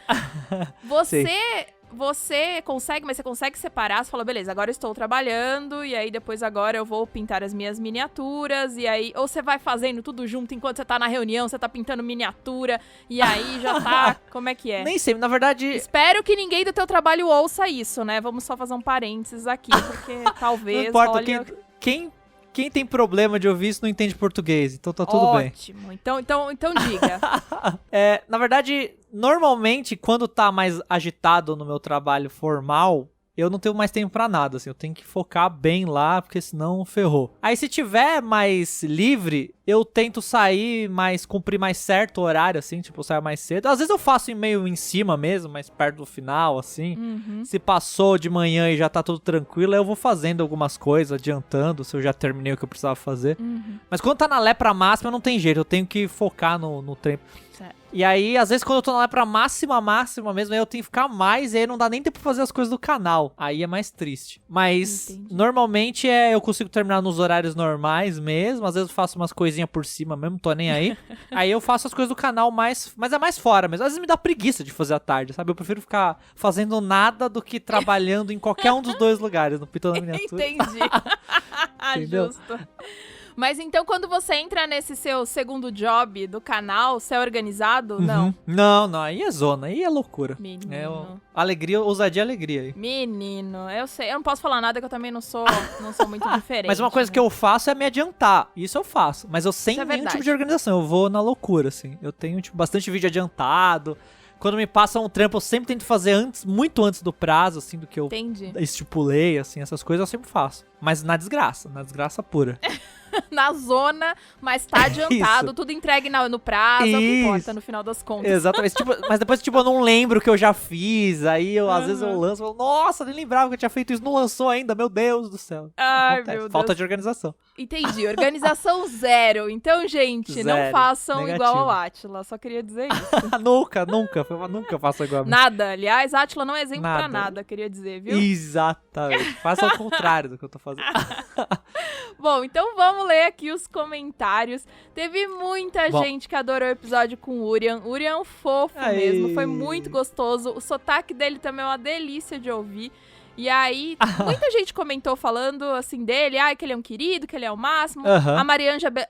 Você consegue separar, você fala, beleza, agora eu estou trabalhando, e aí depois agora eu vou pintar as minhas miniaturas, e aí, ou você vai fazendo tudo junto enquanto você tá na reunião, você tá pintando miniatura, e aí já tá, como é que é? Nem sei, na verdade... Espero que ninguém do teu trabalho ouça isso, né? Vamos só fazer um parênteses aqui, porque talvez, não importa, quem tem problema de ouvir isso não entende português, então tá tudo bem. Ótimo, então diga. Na verdade, normalmente, quando tá mais agitado no meu trabalho formal, eu não tenho mais tempo pra nada, assim, eu tenho que focar bem lá, porque senão ferrou. Aí se tiver mais livre, eu tento sair cumprir mais certo o horário, assim, tipo, eu saio mais cedo. Às vezes eu faço meio em cima mesmo, mais perto do final, assim. Uhum. Se passou de manhã e já tá tudo tranquilo, aí eu vou fazendo algumas coisas, adiantando, se eu já terminei o que eu precisava fazer. Uhum. Mas quando tá na lepra máxima, não tem jeito, eu tenho que focar no tempo. Certo. E aí, às vezes, quando eu tô na lepra máxima mesmo, aí eu tenho que ficar mais, e aí não dá nem tempo pra fazer as coisas do canal. Aí é mais triste. Mas, normalmente, eu consigo terminar nos horários normais mesmo. Às vezes eu faço umas coisinhas por cima mesmo, tô nem aí. Aí eu faço as coisas do canal mas é mais fora mesmo. Às vezes me dá preguiça de fazer à tarde, sabe? Eu prefiro ficar fazendo nada do que trabalhando em qualquer um dos 2 lugares, no Pitão da Miniatura. Entendi. Justo. Mas então, quando você entra nesse seu segundo job do canal, você é organizado? Uhum. Não, aí é zona, aí é loucura. Menino. Alegria, ousadia e alegria aí. Menino, eu sei, eu não posso falar nada que eu também não sou muito diferente. Mas uma coisa que eu faço é me adiantar, isso eu faço, mas eu sem nenhum tipo de organização, eu vou na loucura, assim. Eu tenho, bastante vídeo adiantado. Quando me passam um trampo, eu sempre tento fazer muito antes do prazo, assim, do que eu estipulei, assim, essas coisas eu sempre faço. Mas na desgraça pura. na zona, mas tá adiantado, tudo entregue no prazo, é o que importa no final das contas. Exatamente. Mas depois, eu não lembro o que eu já fiz, aí às vezes eu lanço e falo, nossa, nem lembrava que eu tinha feito isso, não lançou ainda, meu Deus do céu. Ai, meu Deus. Falta de organização. Entendi, organização zero. Então, gente, Zero. não façam Negativo. igual ao Átila, só queria dizer isso. Nunca faço igual a mim. Nada, aliás, Átila não é exemplo Nada. pra nada, queria dizer, viu? Exatamente. Faça ao contrário do que eu tô fazendo. Bom, então vamos ler aqui os comentários. Teve muita gente que adorou o episódio com o Urian. Urian é um fofo mesmo, foi muito gostoso. O sotaque dele também é uma delícia de ouvir. E aí, muita gente comentou falando, assim, dele, que ele é um querido, que ele é o máximo.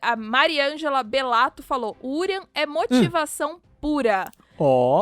A Mariângela Belato falou, Urian é motivação pura.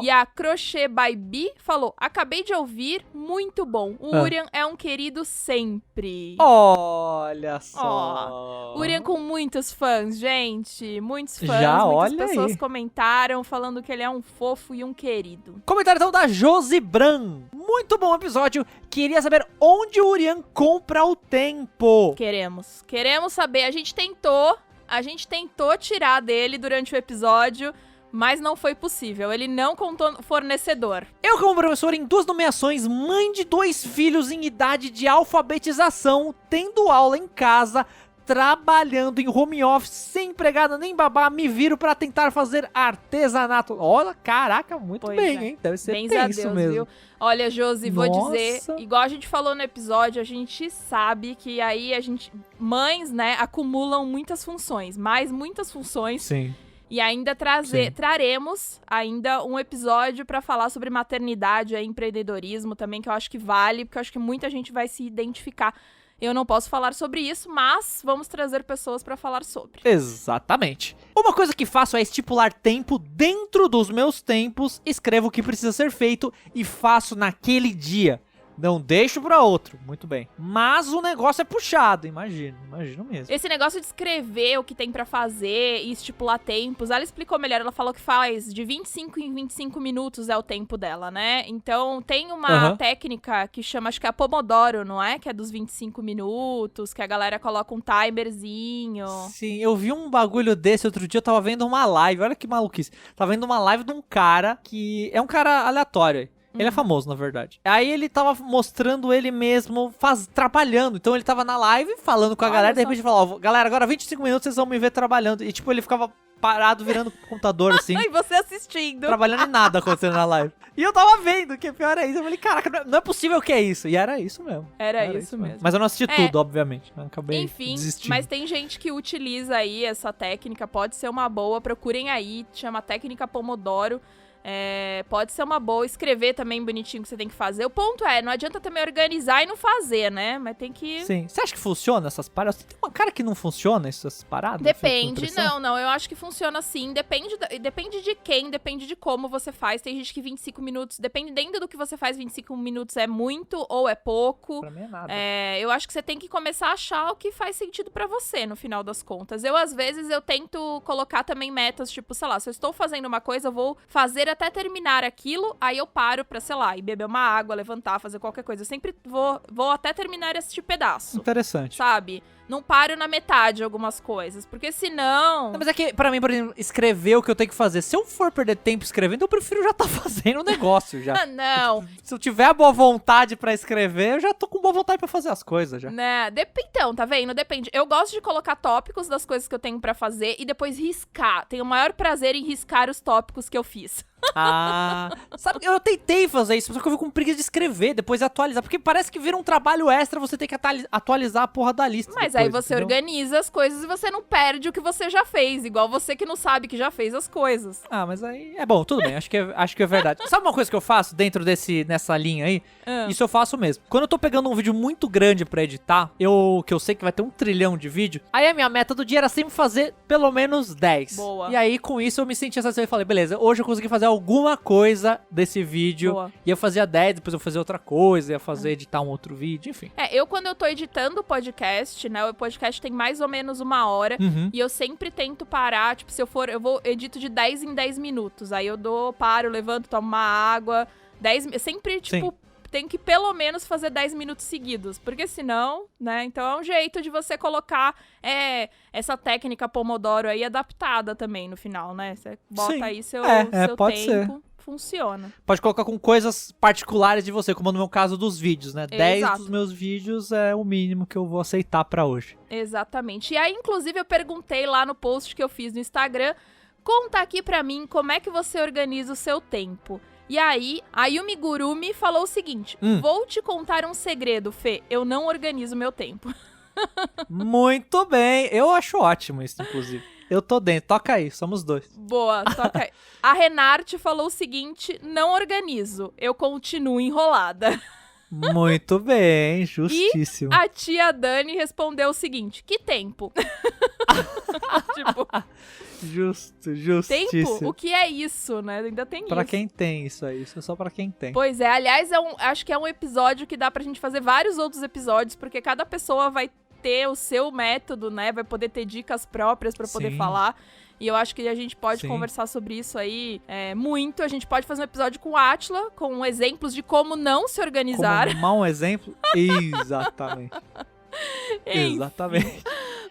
E a Crochê by Bi falou, acabei de ouvir, muito bom. O Urian é um querido sempre. Olha só. Urian com muitos fãs, gente. Muitos fãs, Já, muitas olha pessoas aí. comentaram falando que ele é um fofo e um querido. Comentário então da Josi Bran. Muito bom episódio. Queria saber onde o Urian compra o tempo. Queremos saber. A gente tentou tirar dele durante o episódio, mas não foi possível. Ele não contou fornecedor. Eu, como professor em 2 nomeações, mãe de 2 filhos em idade de alfabetização, tendo aula em casa, trabalhando em home office, sem empregada nem babá, me viro pra tentar fazer artesanato. Olha, caraca, muito bem, hein? Deve ser tenso mesmo. Viu? Olha, Josi, vou dizer, Nossa. igual a gente falou no episódio, a gente sabe que aí mães, né, acumulam muitas funções, muitas funções. Sim. E ainda traremos ainda um episódio pra falar sobre maternidade e empreendedorismo também, que eu acho que vale, porque eu acho que muita gente vai se identificar. Eu não posso falar sobre isso, mas vamos trazer pessoas pra falar sobre. Exatamente. Uma coisa que faço é estipular tempo dentro dos meus tempos, escrevo o que precisa ser feito e faço naquele dia. Não deixo pra outro. Muito bem. Mas o negócio é puxado, imagino mesmo. Esse negócio de escrever o que tem pra fazer e estipular tempos, ela explicou melhor, ela falou que faz de 25 em 25 minutos é o tempo dela, né? Então tem uma técnica que chama, acho que é a Pomodoro, não é? Que é dos 25 minutos, que a galera coloca um timerzinho. Sim, eu vi um bagulho desse outro dia, eu tava vendo uma live, olha que maluquice. Tava vendo uma live de um cara que é um cara aleatório. Ele é famoso, na verdade. Aí ele tava mostrando ele mesmo trabalhando. Então ele tava na live, falando com a galera, de repente falou, galera, agora 25 minutos vocês vão me ver trabalhando. E tipo, ele ficava parado, virando computador, assim. E você assistindo. Trabalhando em nada acontecendo na live. E eu tava vendo, que pior é isso. Eu falei, caraca, não é possível que é isso. E era isso mesmo. Era isso mesmo. Mas eu não assisti tudo, obviamente. Eu acabei desistindo. Mas tem gente que utiliza aí essa técnica, pode ser uma boa. Procurem aí, chama técnica Pomodoro. Pode ser uma boa, escrever também bonitinho o que você tem que fazer. O ponto não adianta também organizar e não fazer, né? Mas tem que... Sim. Você acha que funciona essas paradas? Tem uma cara que não funciona essas paradas? Depende, não, eu acho que funciona sim. Depende de quem, depende de como você faz. Tem gente que 25 minutos, dependendo do que você faz, 25 minutos é muito ou é pouco. Pra mim é nada. Eu acho que você tem que começar a achar o que faz sentido pra você, no final das contas. Às vezes, eu tento colocar também metas, tipo, sei lá, se eu estou fazendo uma coisa, eu vou fazer até terminar aquilo, aí eu paro pra, sei lá, ir beber uma água, levantar, fazer qualquer coisa. Eu sempre vou até terminar esse pedaço. Interessante. Sabe? Não paro na metade de algumas coisas, porque senão... Não, mas é que, pra mim, por exemplo, escrever o que eu tenho que fazer. Se eu for perder tempo escrevendo, eu prefiro já estar fazendo o negócio já. Não. Se eu tiver a boa vontade pra escrever, eu já tô com boa vontade pra fazer as coisas já. Né? Então, tá vendo? Depende. Eu gosto de colocar tópicos das coisas que eu tenho pra fazer e depois riscar. Tenho o maior prazer em riscar os tópicos que eu fiz. Sabe, eu tentei fazer isso, só que eu fico com preguiça de escrever, depois atualizar, porque parece que vira um trabalho extra você ter que atualizar a porra da lista. Mas depois, aí você entendeu? organiza as coisas e você não perde o que você já fez, igual você que não sabe que já fez as coisas. Mas aí é bom, tudo bem, acho que é verdade. Sabe uma coisa que eu faço dentro nessa linha aí? Isso eu faço mesmo. Quando eu tô pegando um vídeo muito grande pra editar, que eu sei que vai ter 1 trilhão de vídeo, aí a minha meta do dia era sempre fazer pelo menos 10. Boa. E aí com isso eu me senti satisfeito e falei, beleza, hoje eu consegui fazer alguma coisa desse vídeo. Boa. E eu fazia 10, depois eu fazia outra coisa, ia fazer editar um outro vídeo, enfim. Quando eu tô editando o podcast, né, o podcast tem mais ou menos 1 hora, e eu sempre tento parar, tipo, se eu edito de 10 em 10 minutos, aí eu paro, levanto, tomo uma água, sempre, tipo, tenho que pelo menos fazer 10 minutos seguidos, porque senão, né? Então é um jeito de você colocar essa técnica Pomodoro aí adaptada também no final, né? Você bota Sim. aí seu pode tempo, ser. funciona. Pode colocar com coisas particulares de você, como no meu caso dos vídeos, né? 10 Exato. dos meus vídeos é o mínimo que eu vou aceitar pra hoje. Exatamente. E aí, inclusive, eu perguntei lá no post que eu fiz no Instagram, conta aqui pra mim como é que você organiza o seu tempo. E aí, a Yumi Gurumi falou o seguinte, vou te contar um segredo, Fê, eu não organizo meu tempo. Muito bem, eu acho ótimo isso, inclusive. Eu tô dentro, toca aí, somos dois. Boa, toca aí. A Renarte falou o seguinte, não organizo, eu continuo enrolada. Muito bem, justíssimo. A tia Dani respondeu o seguinte, que tempo? Tipo, Justíssimo. tempo? O que é isso, né? Ainda tem Pra isso. quem tem isso aí, isso é só pra quem tem. Pois é, aliás, acho que é um episódio que dá pra gente fazer vários outros episódios, porque cada pessoa vai ter o seu método, né? Vai poder ter dicas próprias pra poder Sim. falar. E eu acho que a gente pode Sim. conversar sobre isso aí muito. A gente pode fazer um episódio com o Atila, com exemplos de como não se organizar. Como um mau exemplo? Exatamente. Enfim. Exatamente.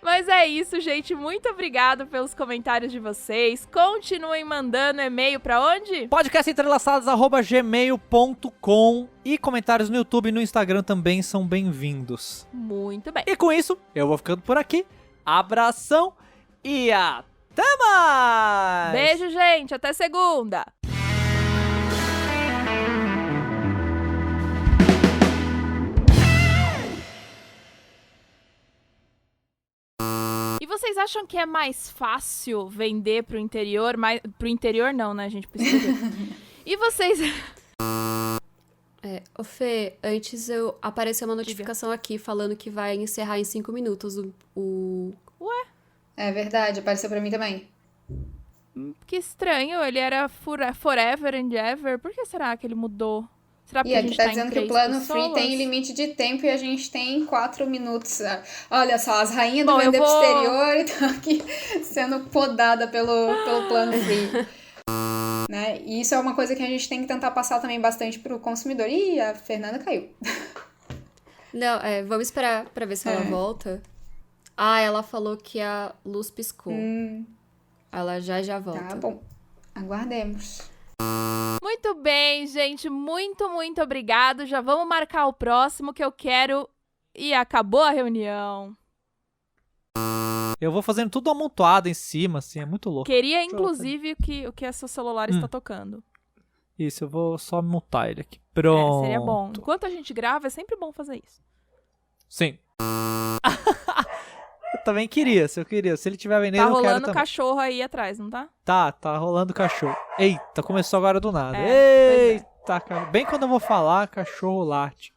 Mas é isso, gente. Muito obrigada pelos comentários de vocês. Continuem mandando e-mail pra onde? Podcastentrelaçados@gmail.com e comentários no YouTube e no Instagram também são bem-vindos. Muito bem. E com isso, eu vou ficando por aqui. Abração e até mais! Beijo, gente. Até segunda. E vocês acham que é mais fácil vender pro interior? Pro interior não, né, gente? Pro exterior. E vocês... Ô Fê, antes apareceu uma notificação aqui falando que vai encerrar em 5 minutos o... É verdade, apareceu pra mim também. Que estranho, ele era forever and ever. Por que será que ele mudou? Será porque E a aqui gente tá em dizendo que o 3 plano pessoas? free tem limite de tempo e a gente tem 4 minutos. Olha só, as rainhas do Bom, eu vender pro vou- exterior estão aqui sendo podada pelo plano free. Né? E isso é uma coisa que a gente tem que tentar passar também bastante pro consumidor. Ih, a Fernanda caiu. Não, vamos esperar pra ver se ela volta. Ah, ela falou que a luz piscou. Ela já volta. Tá bom, aguardemos. Muito bem, gente. Muito, muito obrigado. Já vamos marcar o próximo que eu quero. E acabou a reunião. Eu vou fazendo tudo amontoado em cima, assim, é muito louco. Queria, inclusive, o que seu celular está tocando. Isso, eu vou só mutar ele aqui. Pronto. Seria bom. Enquanto a gente grava, é sempre bom fazer isso. Sim. Eu também queria, se eu queria. Se ele tiver vendendo, Tá eu quero rolando também. cachorro aí atrás, não tá? Tá rolando cachorro. Eita, começou agora do nada. Pois é. Eita, bem quando eu vou falar, cachorro late.